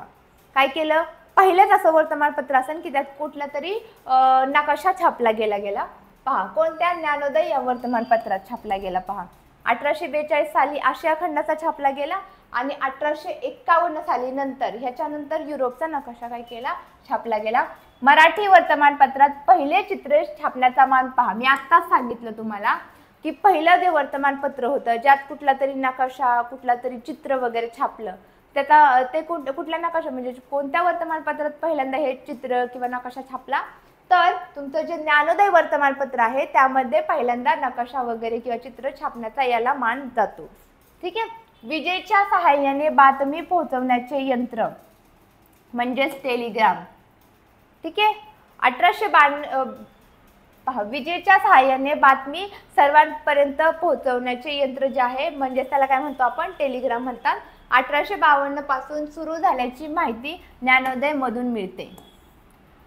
काय केलं, पहिलेच असं वर्तमानपत्र असेल की त्यात कुठला तरी नकाशा छापला गेला। पहा कोणत्या, ज्ञानोदय या वर्तमानपत्रात छापला गेला। पहा 1842 साली आशिया खंडाचा छापला गेला आणि 1851 साली नंतर ह्याच्यानंतर युरोपचा नकाशा काय केला, छापला गेला। मराठी वर्तमानपत्रात पहिले चित्र छापण्याचा मान पहा, मी आत्ताच सांगितलं तुम्हाला की पहिलं जे वर्तमानपत्र होतं ज्यात कुठला तरी नकाशा कुठला तरी चित्र वगैरे छापलं त्याचा ते कुठल्या नकाशा म्हणजे कोणत्या वर्तमानपत्रात पहिल्यांदा हे चित्र किंवा नकाशा छापला, तर तुमचं जे ज्ञानोदय वर्तमानपत्र आहे त्यामध्ये पहिल्यांदा नकाशा वगैरे किंवा चित्र छापण्याचा याला मान जातो। ठीक आहे। विजेच्या सहाय्याने बातमी पोहोचवण्याचे यंत्र म्हणजेच टेलिग्राम। ठीक आहे। 1852 पहा विजेच्या सहाय्याने बातमी सर्वांपर्यंत पोहोचवण्याचे यंत्र जे आहे म्हणजे त्याला काय म्हणतो आपण, टेलिग्राम म्हणतात। 1852 पासून सुरू झाल्याची माहिती ज्ञानोदय मधून मिळते।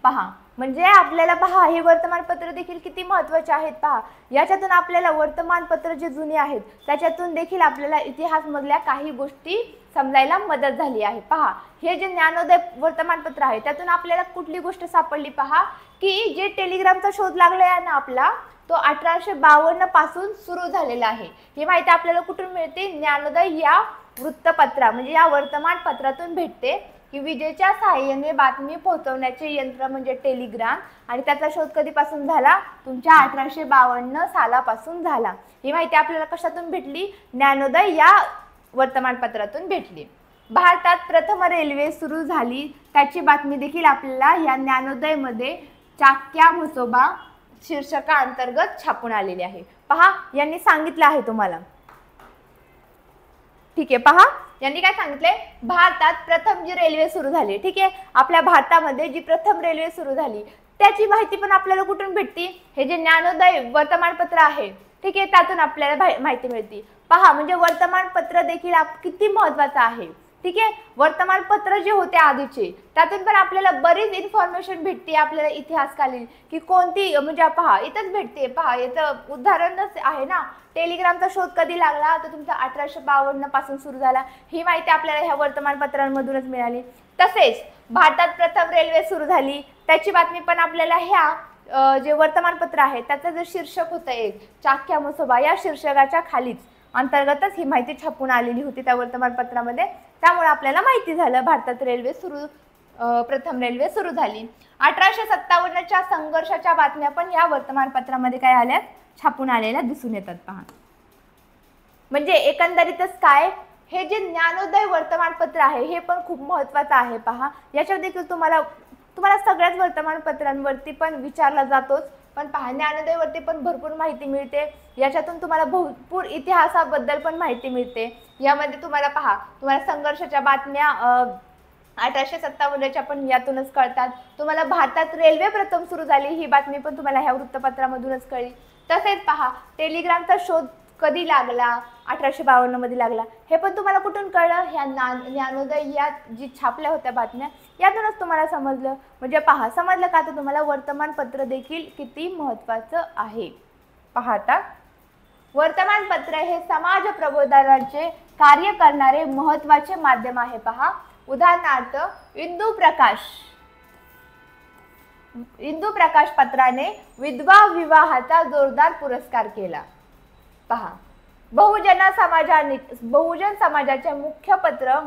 पहा म्हणजे आपल्याला पहा हे वर्तमानपत्र देखील किती महत्त्वाचे आहेत। पहा याच्यातून आपल्याला वर्तमानपत्र जे जुने आहेत त्याच्यातून देखील आपल्याला इतिहासमधल्या काही गोष्टी समजायला मदत झाली आहे। पहा हे जे ज्ञानोदय वर्तमानपत्र आहे त्यातून आपल्याला कुठली गोष्ट सापडली, पहा की जे टेलिग्रामचा शोध लागला आहे ना आपला तो 1852 पासून सुरू झालेला आहे। ही माहिती आपल्याला कुठून मिळते, ज्ञानोदय या वृत्तपत्रा म्हणजे या वर्तमानपत्रातून भेटते की विजेच्या सहाय्याने बातमी पोहोचवण्याचे यंत्र म्हणजे टेलिग्राम आणि त्याचा शोध कधीपासून झाला, तुमच्या 1852 सालापासून झाला। ही माहिती आपल्याला कशातून भेटली, ज्ञानोदय या वर्तमानपत्रातून भेटली। भारतात प्रथम रेल्वे सुरू झाली त्याची बातमी देखील आपल्याला या ज्ञानोदय मध्ये चाक्या म्हसोबा शीर्षकाअंतर्गत छापून आलेली आहे। पहा यांनी सांगितलं आहे तुम्हाला। ठीक आहे। पहा यांनी काय सांगितले, भारतात प्रथम जी रेल्वे सुरू झाली, ठीक आहे, आपल्या भारतामध्ये जी प्रथम रेल्वे सुरू झाली त्याची माहिती पण आपल्याला कुठून भेटते, हे जे ज्ञानोदय वर्तमानपत्र आहे ठीक आहे त्यातून आपल्याला माहिती मिळते। पहा म्हणजे वर्तमानपत्र देखील किती महत्त्वाचं आहे। ठीक आहे। वर्तमानपत्र जे होते आधीचे त्यातून पण आपल्याला बरीच इन्फॉर्मेशन भेटते आपल्याला इतिहासकालीन की कोणती म्हणजे पहा इथंच भेटते। पहा याचं उदाहरणच आहे ना, टेलिग्रामचा शोध कधी लागला तर तुमचा 1852 पासून सुरू झाला। ही माहिती आपल्याला ह्या वर्तमानपत्रांमधूनच मिळाली। तसेच भारतात प्रथम रेल्वे सुरू झाली त्याची बातमी पण आपल्याला ह्या जे वर्तमानपत्र आहे त्याचं जे शीर्षक होतं एक चाक्या म्हसोबा या शीर्षकाच्या खालीच अंतर्गतच ही माहिती छापून आलेली होती त्या वर्तमानपत्रामध्ये। त्यामुळे आपल्याला माहिती झालं भारतात प्रथम रेल्वे सुरू झाली। 1857च्या संघर्षाच्या बातम्या पण या वर्तमानपत्रामध्ये काय आल्या, छापून आलेल्या दिसून येतात। पहा म्हणजे एकंदरीतच काय, हे जे ज्ञानोदय वर्तमानपत्र आहे हे पण खूप महत्त्वाचं आहे। पहा याच्यावर देखील तुम्हाला सगळ्याच वर्तमानपत्रांवरती पण विचारला जातोच, पण पहा ज्ञानोदयवरती पण भरपूर माहिती मिळते। याच्यातून तुम्हाला भरपूर इतिहासाबद्दल पण माहिती मिळते। यामध्ये तुम्हाला पहा तुम्हाला संघर्षाच्या बातम्या 1857च्या पण यातूनच कळतात। तुम्हाला भारतात रेल्वे प्रथम सुरू झाली ही बातमी पण तुम्हाला ह्या वृत्तपत्रामधूनच कळली। तसेच पहा टेलिग्रामचा शोध कधी लागला, 1852 मध्ये लागला, हे पण तुम्हाला कुठून कळलं, ह्या ज्ञानोदय या जी छापल्या होत्या बातम्या यातूनच तुम्हाला समजलं। म्हणजे पहा समजलं का, तर तुम्हाला वर्तमानपत्र देखील किती महत्त्वाचं आहे। पहा आता वर्तमानपत्र हे समाज प्रबोधनाचे कार्य करणारे महत्त्वाचे माध्यम आहे। पहा उदाहरणार्थ इंदू प्रकाश पत्राने विधवा विवाहाचा जोरदार पुरस्कार केला। पहा बहुजन समाजाचे मुखपत्र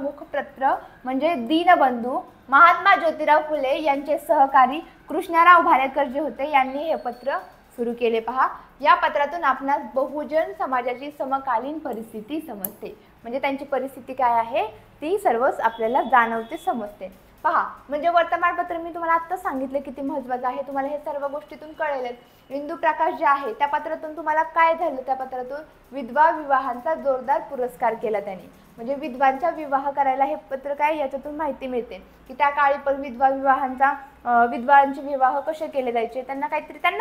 म्हणजे दीनबंधू महात्मा ज्योतिराव फुले यांचे सहकारी कृष्णराव भालेकर जे होते यांनी हे पत्र सुरू केले। पहा या पत्रातून आपणास बहुजन समाजाची समकालीन परिस्थिती समजते, म्हणजे त्यांची परिस्थिती काय आहे ती सर्वच आपल्याला जाणवते समजते। पहा म्हणजे वर्तमानपत्र मी तुम्हाला आत्ता सांगितलं किती महत्त्वाचं आहे, तुम्हाला हे सर्व गोष्टीतून कळेलच। इंदू प्रकाश जे आहे त्या पत्रातून तुम्हाला काय झालं, त्या पत्रातून विधवा विवाहांचा जोरदार पुरस्कार केला त्यांनी, म्हणजे विधवांचा विवाह करायला हे पत्र काय याच्यातून माहिती मिळते की त्या काळी पण विधवांचे विवाह कसे केले जायचे, त्यांना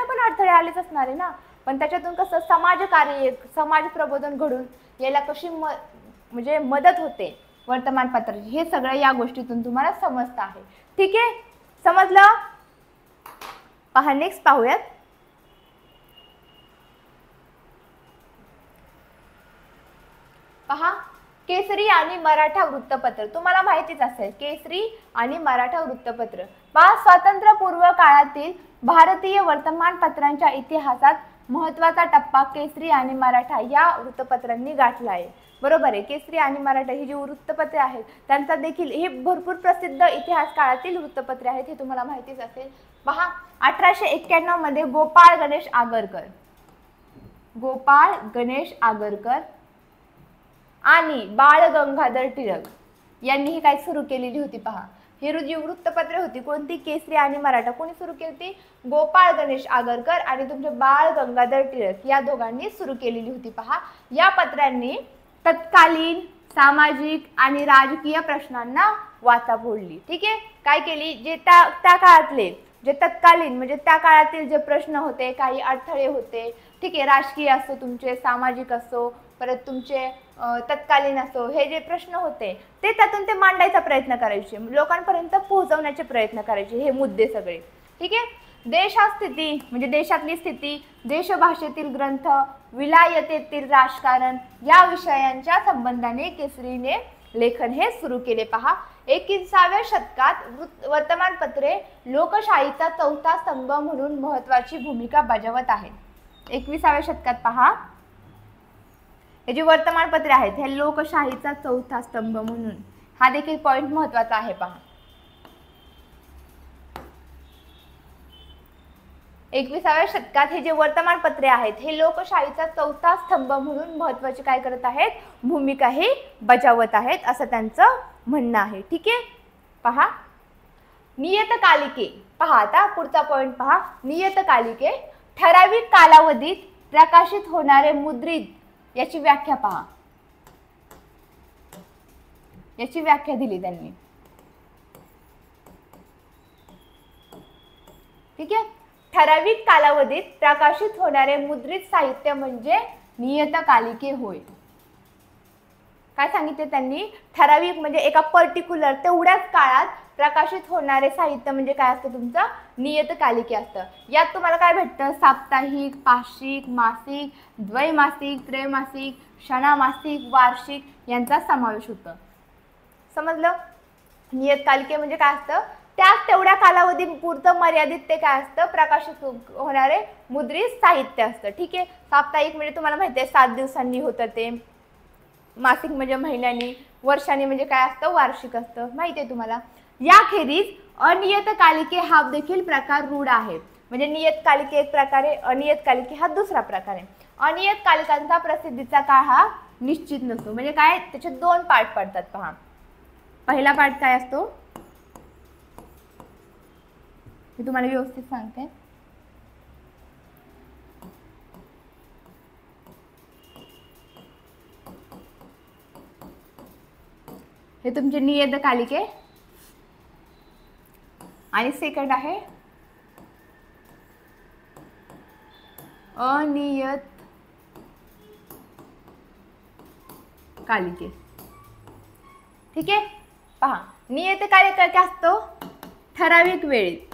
पण अडथळे आलेच असणार आहे ना, पण त्याच्यातून कसं समाज प्रबोधन घडून याला कशी म्हणजे मदत होते वर्तमानपत्राची, हे सगळं या गोष्टीतून तुम्हाला समजतं आहे। ठीक आहे, समजलं। पहा नेक्स्ट पाहूयात। पहा, केसरी आणि मराठा वृत्तपत्र तुम्हाला माहितीच असेल, केसरी आणि मराठा वृत्तपत्र। पहा, स्वातंत्र्यपूर्व काळातील भारतीय वर्तमानपत्रांच्या इतिहासात महत्त्वाचा टप्पा केसरी आणि मराठा या वृत्तपत्रांनी गाठला आहे। बरोबर आहे, केसरी आणि मराठा ही जी वृत्तपत्रे आहेत त्यांचा देखील हे भरपूर प्रसिद्ध इतिहास काळातील वृत्तपत्रे आहेत, हे तुम्हाला माहितीच असेल। पहा, 1891 मध्ये गोपाळ गणेश आगरकर आणि बाळ गंगाधर टिळक यांनी ही काय सुरू केलेली होती। पहा, ही जी वृत्तपत्रे होती कोणती, केसरी आणि मराठा, कोणी सुरू केली होती, गोपाळ गणेश आगरकर आणि तुमचे बाळ गंगाधर टिळक या दोघांनी सुरू केलेली होती। पहा, या पत्रांनी तत्कालीन सामाजिक आणि राजकीय प्रश्नांना वाचा फोडली। ठीक आहे, काय केली, जे त्या काळातले जे तत्कालीन म्हणजे त्या काळातील जे प्रश्न होते, काही अडथळे होते, ठीक आहे, राजकीय असो, तुमचे सामाजिक असो, परत तुमचे तत्कालीन असो, हे जे प्रश्न होते ते त्यातून ते मांडायचा प्रयत्न करायचे, लोकांपर्यंत पोहोचवण्याचे प्रयत्न करायचे हे मुद्दे सगळे। ठीक आहे, देशस्थिती म्हणजे देशातली स्थिती, देशभाषेतील ग्रंथ, विलायतेतील राजकारण या विषयांच्या संबंधाने केसरीने लेखन हे सुरू केले। पहा, 21व्या शतकात वर्तमानपत्रे लोकशाहीचा चौथा स्तंभ म्हणून महत्त्वाची भूमिका बजावत आहेत। 21व्या शतकात पहा, हे जे वर्तमानपत्रे आहेत हे लोकशाहीचा चौथा स्तंभ म्हणून, हा देखील पॉइंट महत्त्वाचा आहे। पहा, 21व्या शतकात हे जे वर्तमानपत्रे आहेत हे लोकशाहीचा चौथा स्तंभ म्हणून महत्त्वाची काय करत आहेत, भूमिका हे बजावत आहेत, असं त्यांचं म्हणणं आहे। ठीक आहे, पहा, नियतकालिके। पहा, आता पुढचा पॉइंट पहा, नियतकालिके ठराविक कालावधीत प्रकाशित होणारे मुद्रित, याची व्याख्या पहा, याची व्याख्या दिली त्यांनी। ठीक आहे, ठराविक कालावधीत प्रकाशित होणारे मुद्रित साहित्य म्हणजे नियतकालिके होय। काय सांगितले त्यांनी, ठराविक म्हणजे एका पर्टिक्युलर तेवढ्याच काळात प्रकाशित होणारे साहित्य म्हणजे काय असतं, तुमचं नियतकालिके असतं। यात तुम्हाला काय भेटतं, साप्ताहिक, पाक्षिक, मासिक, द्वैमासिक, त्रैमासिक, षणामासिक, वार्षिक यांचा समावेश होतो। समजलं, नियतकालिके म्हणजे काय असतं, त्याच तेवढ्या कालावधीपुरतं मर्यादित ते काय असतं, प्रकाशित होणारे मुद्रित साहित्य असतं। ठीक आहे, साप्ताहिक म्हणजे तुम्हाला माहिती आहे 7 दिवसांनी होतं ते, मासिक म्हणजे महिन्यांनी, वर्षांनी म्हणजे काय असतं, वार्षिक असतं, माहिती आहे तुम्हाला। याखेरीज अनियतकालिके हा देखील प्रकार रूढ आहे, म्हणजे नियतकालिके एक प्रकारे, अनियतकालिके हा दुसरा प्रकार आहे। अनियतकालिकांचा प्रसिद्धीचा काळ हा निश्चित नसतो, म्हणजे काय, त्याचे 2 पार्ट पडतात। पहा, पहिला पार्ट काय असतो, मी तुम्हाला व्यवस्थित सांगते। हे तुमचे नियतकालिके आणि सेकंड आहे अनियतकालिके। ठीक आहे, पहा, नियतकालिक काय असतो, ठराविक वेळेत,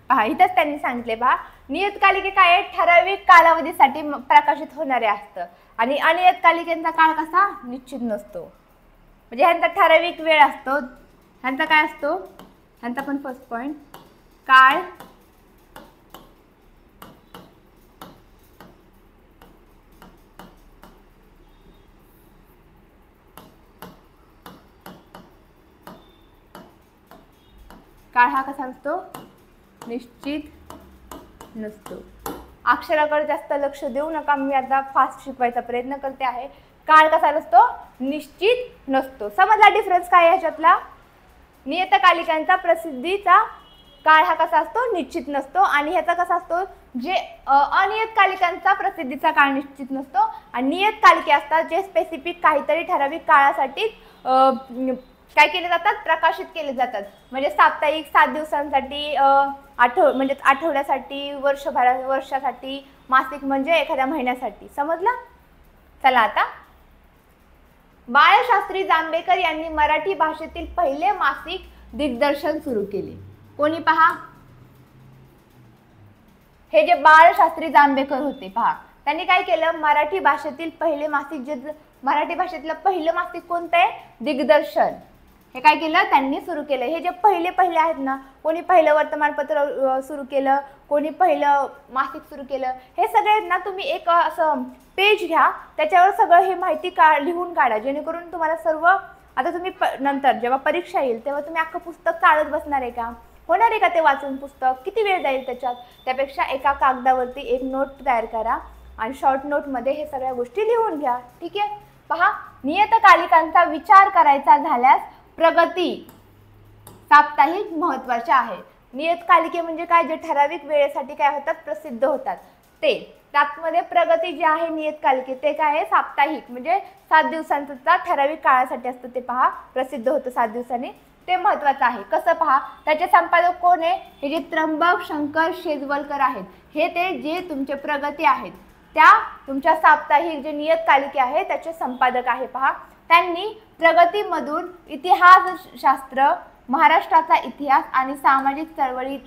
पहा इथंच त्यांनी सांगितले। पहा, नियतकालिके काय आहे, ठराविक कालावधीसाठी प्रकाशित होणारे असतं, आणि अनियतकालिकांचा काळ कसा, निश्चित नसतो, म्हणजे ह्यांचा ठराविक वेळ असतो, ह्यांचा काय असतो, ह्यांचा पण फर्स्ट पॉइंट, काळ काळ हा कसा असतो, निश्चित नसतो। अक्षराकडे जास्त लक्ष देऊ नका, मी आता फास्ट शिकवायचा प्रयत्न करते आहे। काळ कसा नसतो, निश्चित नसतो। समजला डिफरन्स काय आहे ह्याच्यातला, नियतकालिकांचा प्रसिद्धीचा काळ हा कसा असतो, निश्चित नसतो, आणि ह्याचा कसा असतो, जे अनियतकालिकांचा प्रसिद्धीचा काळ निश्चित नसतो, आणि नियतकालिके असतात जे स्पेसिफिक काहीतरी ठराविक काळासाठी काय केले जातात, प्रकाशित केले जातात, म्हणजे साप्ताहिक 7 दिवसांसाठी, म्हणजे आठवड्यासाठी, वर्षासाठी, मासिक म्हणजे एखाद्या महिन्यासाठी। समजलं, चला आता, बाळशास्त्री जांभेकर यांनी मराठी भाषेतील पहिले मासिक दिग्दर्शन सुरू केले। कोणी, पहा, हे जे बाळशास्त्री जांभेकर होते पहा, त्यांनी काय केलं, मराठी भाषेतील पहिले मासिक, जे मराठी भाषेतलं पहिलं मासिक कोणतं आहे, दिग्दर्शन, हे काय केलं, त्यांनी सुरू केलं. हे जे पहिले पहिले आहेत ना, कोणी पहिलं वर्तमानपत्र सुरू केलं, कोणी पहिलं मासिक सुरू केलं, हे सगळे ना तुम्ही एक असं पेज घ्या, त्याच्यावर सगळं हे माहिती लिहून काढा, जेणेकरून तुम्हाला सर्व, आता तुम्ही नंतर जेव्हा परीक्षा येईल तेव्हा तुम्ही अख्खं पुस्तक काढत बसणार आहे का, होणार आहे का ते वाचून पुस्तक, किती वेळ जाईल त्याच्यात, त्यापेक्षा एका कागदावरती एक नोट तयार करा आणि शॉर्ट नोटमध्ये हे सगळ्या गोष्टी लिहून घ्या. ठीक आहे. पहा, नियतकालिकांचा विचार करायचा झाल्यास प्रगती साप्ताहिक महत्त्वाचे आहे. नियतकालिके म्हणजे काय, जे ठराविक वेळेसाठी काय होतात, प्रसिद्ध होतात ते. त्यामध्ये प्रगती जे आहे नियतकालिके ते काय आहे, साप्ताहिक म्हणजे 7 दिवसांचा ठराविक काळासाठी असतं ते. पहा, प्रसिद्ध होतं 7 दिवसांनी, ते महत्त्वाचं आहे. कसं पहा, त्याचे संपादक कोण आहे, हे जे त्र्यंबक शंकर शेजवलकर आहेत, हे ते जे तुमचे प्रगती आहेत त्या तुमच्या साप्ताहिक जे नियतकालिके आहे त्याचे संपादक आहे. पहा, त्यांनी प्रगतीमधून इतिहासशास्त्र, महाराष्ट्राचा इतिहास आणि सामाजिक चळवळी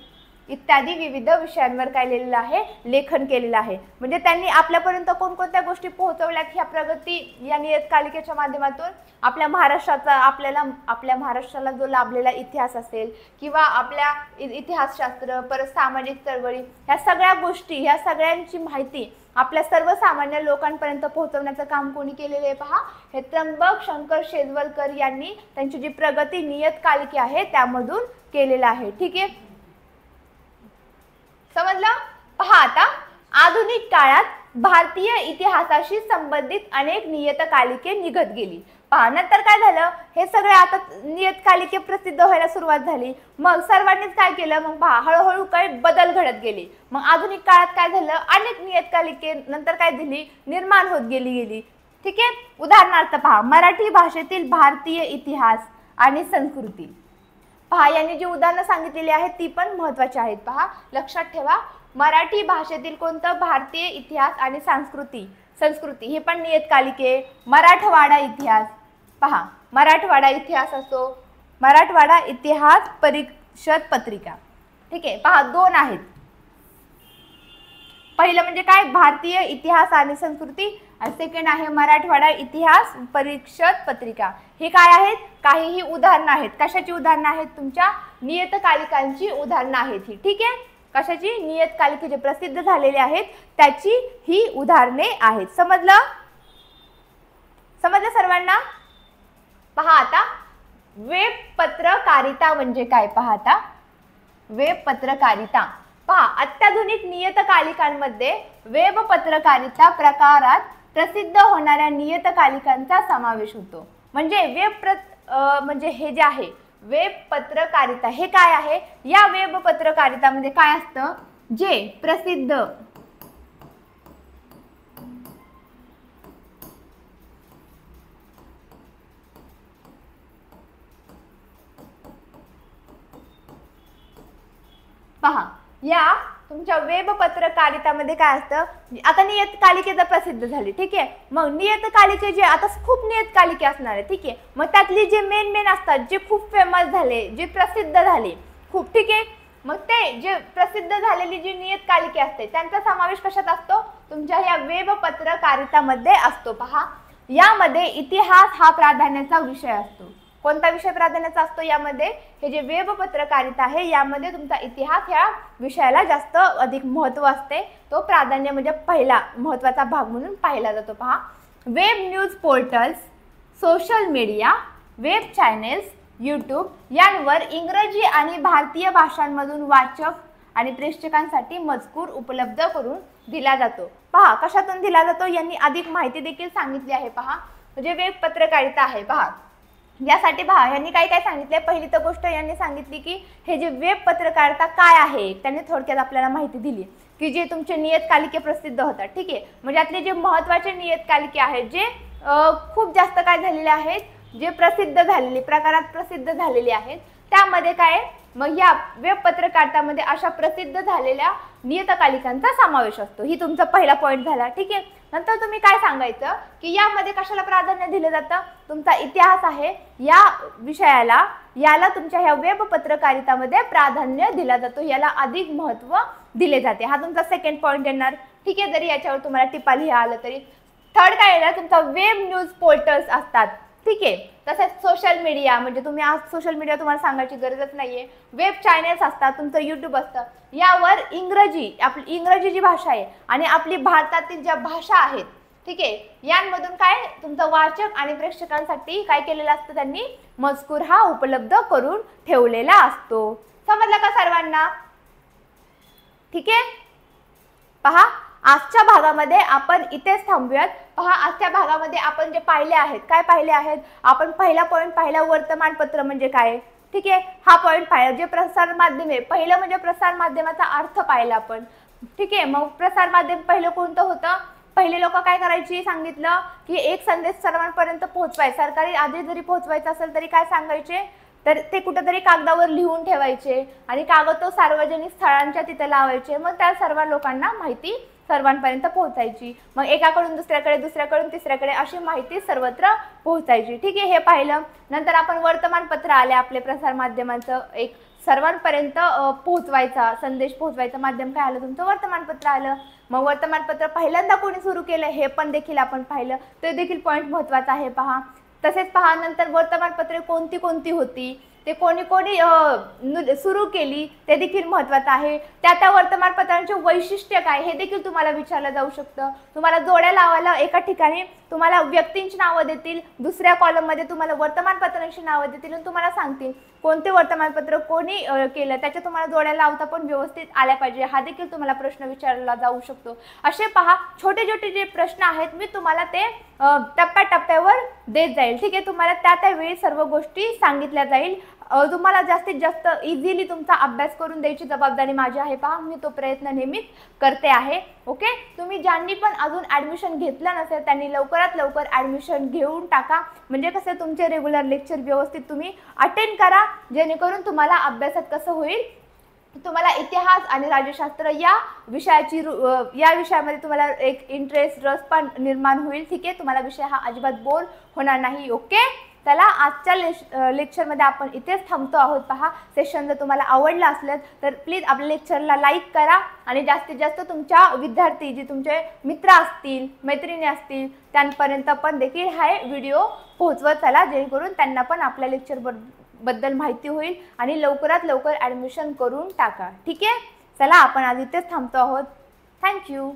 इत्यादी विविध विषयांवर काय लिहिलेलं आहे, लेखन केलेलं आहे. म्हणजे त्यांनी आपल्यापर्यंत कोणकोणत्या गोष्टी पोहोचवल्यात ह्या प्रगती या नियतकालिकेच्या माध्यमातून. आपल्या महाराष्ट्राचा, आपल्या महाराष्ट्राला जो लाभलेला इतिहास असेल किंवा आपल्या इतिहासशास्त्र, परत सामाजिक चळवळी, ह्या सगळ्या गोष्टी, ह्या सगळ्यांची माहिती आपल्या सर्वसामान्य लोकांपर्यंत पोहोचवण्याचं काम कोणी केलेले आहे, पहा, हे त्र्यंबक शंकर शेजवलकर यांनी त्यांची जी प्रगती नियतकालिके आहे त्यामधून केलेलं आहे. ठीक आहे, समजलं. पहा, आता आधुनिक काळात भारतीय इतिहासाशी संबंधित अनेक नियतकालिके निघत गेली. पहा, नंतर काय झालं, हे सगळे आता नियतकालिके प्रसिद्ध व्हायला सुरुवात झाली. मग सर्वांनीच काय केलं, मग पहा हळूहळू काय बदल घडत गेले. मग आधुनिक काळात काय झालं, अनेक नियतकालिके नंतर काय झाली, निर्माण होत गेली. ठीक आहे. उदाहरणार्थ पहा, मराठी भाषेतील भारतीय इतिहास आणि संस्कृती. पहा, यांनी जी उदाहरणं सांगितलेली आहेत ती पण महत्त्वाची आहेत. पहा, लक्षात ठेवा, मराठी भाषेतील कोणतं, भारतीय इतिहास आणि संस्कृती, हे पण नियतकालिके. मराठवाडा इतिहास, पहा, मराठवाडा इतिहास असो, मराठवाडा इतिहास परिषद पत्रिका. ठीक आहे. पहा, 2 आहेत. पहिलं म्हणजे काय, भारतीय इतिहास आणि संस्कृती, आणि सेकंड आहे मराठवाडा इतिहास परिषद पत्रिका. हे काय आहेत, काहीही उदाहरणं आहेत. कशाची उदाहरणं आहेत, तुमच्या नियतकालिकांची उदाहरणं आहेत ही. ठीक आहे. कशाची, नियतकालिके जे प्रसिद्ध झालेले आहेत त्याची ही उदाहरणे आहेत. समजलं सर्वांना. पहा, आता वेब पत्रकारिता म्हणजे काय, पहा आता वेब पत्रकारिता. पहा, अत्याधुनिक नियतकालिकांमध्ये वेब पत्रकारिता प्रकारात प्रसिद्ध होणाऱ्या नियतकालिकांचा समावेश होतो. म्हणजे म्हणजे हे जे आहे वेब पत्रकारिता, हे काय आहे, या वेब पत्रकारितामध्ये काय असतं, जे प्रसिद्ध पहा, या तुमच्या वेब पत्रकारितामध्ये काय असतं, आता नियतकालिके जर प्रसिद्ध झाली, ठीक आहे, मग नियतकालिके जे आता खूप नियतकालिके असणार आहे, ठीक आहे, मग त्यातली जे मेन असतात, जे खूप फेमस झाले, जे प्रसिद्ध झाले खूप, ठीक आहे, मग ते जे प्रसिद्ध झालेली जी नियतकालिके असते त्यांचा समावेश कशात असतो, तुमच्या या वेब पत्रकारितामध्ये असतो. पहा, यामध्ये इतिहास हा प्राधान्याचा विषय असतो. कोणता विषय प्राधान्याचा असतो यामध्ये, हे जे वेब पत्रकारिता आहे यामध्ये तुमचा इतिहास ह्या विषयाला जास्त अधिक महत्त्व असते. तो प्राधान्य म्हणजे पहिला महत्त्वाचा भाग म्हणून पाहिला जातो. पहा, web news portals, social media, web channels, YouTube यांवर इंग्रजी आणि भारतीय भाषांमधून वाचक आणि प्रेक्षकांसाठी मजकूर उपलब्ध करून दिला जातो. पहा, कशातून दिला जातो यांनी अधिक माहिती देखील सांगितली आहे. पहा, म्हणजे वेब पत्रकारिता आहे. पहा, यासाठी पहा यांनी काय काय सांगितले. पहिली तर गोष्ट यांनी सांगितली की हे जे वेब पत्रकारिता काय आहे, त्यांनी थोडक्यात आपल्याला माहिती दिली की जे तुमचे नियतकालिके प्रसिद्ध होतात, ठीक आहे, म्हणजे यातले जे महत्त्वाचे नियतकालिके आहेत जे खूप जास्त काय झालेले आहेत, जे प्रसिद्ध झालेले, प्रकारात प्रसिद्ध झालेले आहेत, त्यामध्ये काय, मग या वेब पत्रकारितामध्ये अशा प्रसिद्ध झालेल्या नियतकालिकांचा समावेश असतो. ही तुमचा पहिला पॉईंट झाला, ठीक आहे. नंतर तुम्ही काय सांगायचं की यामध्ये कशाला प्राधान्य दिलं जातं, तुमचा इतिहास आहे या विषयाला, याला तुमच्या ह्या वेब पत्रकारितामध्ये प्राधान्य दिला जातो, याला अधिक महत्त्व दिले जाते. हा तुमचा सेकंड पॉईंट येणार. ठीक आहे, जरी याच्यावर तुम्हाला टिपा लिहा आलं तरी. थर्ड काय येणार, तुमचा वेब न्यूज पोर्टल्स असतात. ठीक आहे, तसेच सोशल मीडिया, म्हणजे तुम्ही आज सोशल मीडिया तुम्हाला सांगायची गरजच नाहीये. वेब चॅनेल्स असतात, तुमचं यूट्यूब असतं, यावर इंग्रजी, आपली इंग्रजी जी भाषा आहे आणि आपली भारतातील ज्या भाषा आहेत, ठीक आहे, यांमधून काय तुमचं वाचक आणि प्रेक्षकांसाठी काय केलेलं असतं, त्यांनी मजकूर हा उपलब्ध करून ठेवलेला असतो. समजलं का सर्वांना? ठीक आहे, पहा आजच्या भागामध्ये आपण इथेच थांबूयात. पहा आजच्या भागामध्ये आपण जे पाहिले आहेत, काय पाहिले आहेत आपण, पहिला पॉईंट पाहिला वर्तमानपत्र म्हणजे काय. ठीक आहे, हा पॉईंट पाहिला, जे प्रसार माध्यम आहे, पहिलं म्हणजे प्रसार माध्यमाचा अर्थ पाहिला आपण. ठीक आहे, मग प्रसार माध्यम पहिलं कोणतं होतं, पहिले लोक काय करायची सांगितलं की एक संदेश सर्वांपर्यंत पोहोचवायचा, सरकारी आदेश जरी पोहोचवायचा असेल तरी काय सांगायचे, तर ते कुठेतरी कागदावर लिहून ठेवायचे आणि कागद तो सार्वजनिक स्थळांच्या तिथे लावायचे, मग त्या सर्व लोकांना माहिती सर्वांपर्यंत पोहोचायची. मग एकाकडून दुसऱ्याकडे, दुसऱ्याकडून तिसऱ्याकडे अशी माहिती सर्वत्र पोहोचायची. ठीक आहे, हे पाहिलं. नंतर आपण वर्तमानपत्र आले, आपले प्रसार माध्यमांचं एक सर्वांपर्यंत पोहोचवायचा, संदेश पोहोचवायचं माध्यम काय आलं, तुमचं वर्तमानपत्र आलं. मग वर्तमानपत्र पहिल्यांदा कोणी सुरू केलं हे पण देखील आपण पाहिलं, ते देखील पॉईंट महत्त्वाचा आहे. पहा तसेच पहा नंतर वर्तमानपत्रे कोणती कोणती होती, ते कोणी कोणी सुरू केली ते देखील महत्त्वाचं आहे. त्या वर्तमानपत्रांचे वैशिष्ट्य काय हे देखील तुम्हाला विचारलं जाऊ शकतं. तुम्हाला जोड्या लावायला एका ठिकाणी तुम्हाला व्यक्तींची नावं देतील, दुसऱ्या कॉलममध्ये तुम्हाला वर्तमानपत्रांची नावं देतील आणि तुम्हाला सांगतील कोणते वर्तमानपत्र कोणी केलं, त्याच्या तुम्हाला जोड्या लावता पण व्यवस्थित आल्या पाहिजे, हा देखील तुम्हाला प्रश्न विचारला जाऊ शकतो. असे पहा छोटे छोटे जे प्रश्न आहेत मी तुम्हाला ते टप्प्याटप्प्यावर देत जाईल. ठीक आहे, तुम्हाला त्या वेळी सर्व गोष्टी सांगितल्या जाईल. तुम्हाला जास्तीत जास्त इझिली तुमचा अभ्यास करून द्यायची जबाबदारी माझी आहे. पहा मी तो प्रयत्न नेहमीच करते आहे. ओके, तुम्ही ज्यांनी पण अजून ॲडमिशन घेतलं नसेल त्यांनी लवकरात लवकर ॲडमिशन घेऊन टाका, म्हणजे कसं तुमचे रेग्युलर लेक्चर व्यवस्थित तुम्ही अटेंड करा, जेणेकरून तुम्हाला अभ्यासात कसं होईल, तुम्हाला इतिहास आणि राज्यशास्त्र या विषयामध्ये तुम्हाला एक इंटरेस्ट, रस पण निर्माण होईल. ठीक आहे, तुम्हाला विषय हा अजिबात बोर होणार नाही. ओके, चला आजच्या लेक्चरमध्ये आपण इथेच थांबतो आहोत. पहा सेशन जर तुम्हाला आवडलं असलं तर प्लीज आपल्या लेक्चरला लाईक करा आणि जास्तीत जास्त तुमच्या विद्यार्थी, जे तुमचे मित्र असतील, मैत्रिणी असतील, त्यांपर्यंत पण देखील हा व्हिडिओ पोहोचवत चला, जेणेकरून त्यांना पण आपल्या लेक्चर बद्दल माहिती होईल आणि लवकरात लवकर ॲडमिशन करून टाका. ठीक आहे, चला आपण आज इथेच थांबतो आहोत. थँक्यू.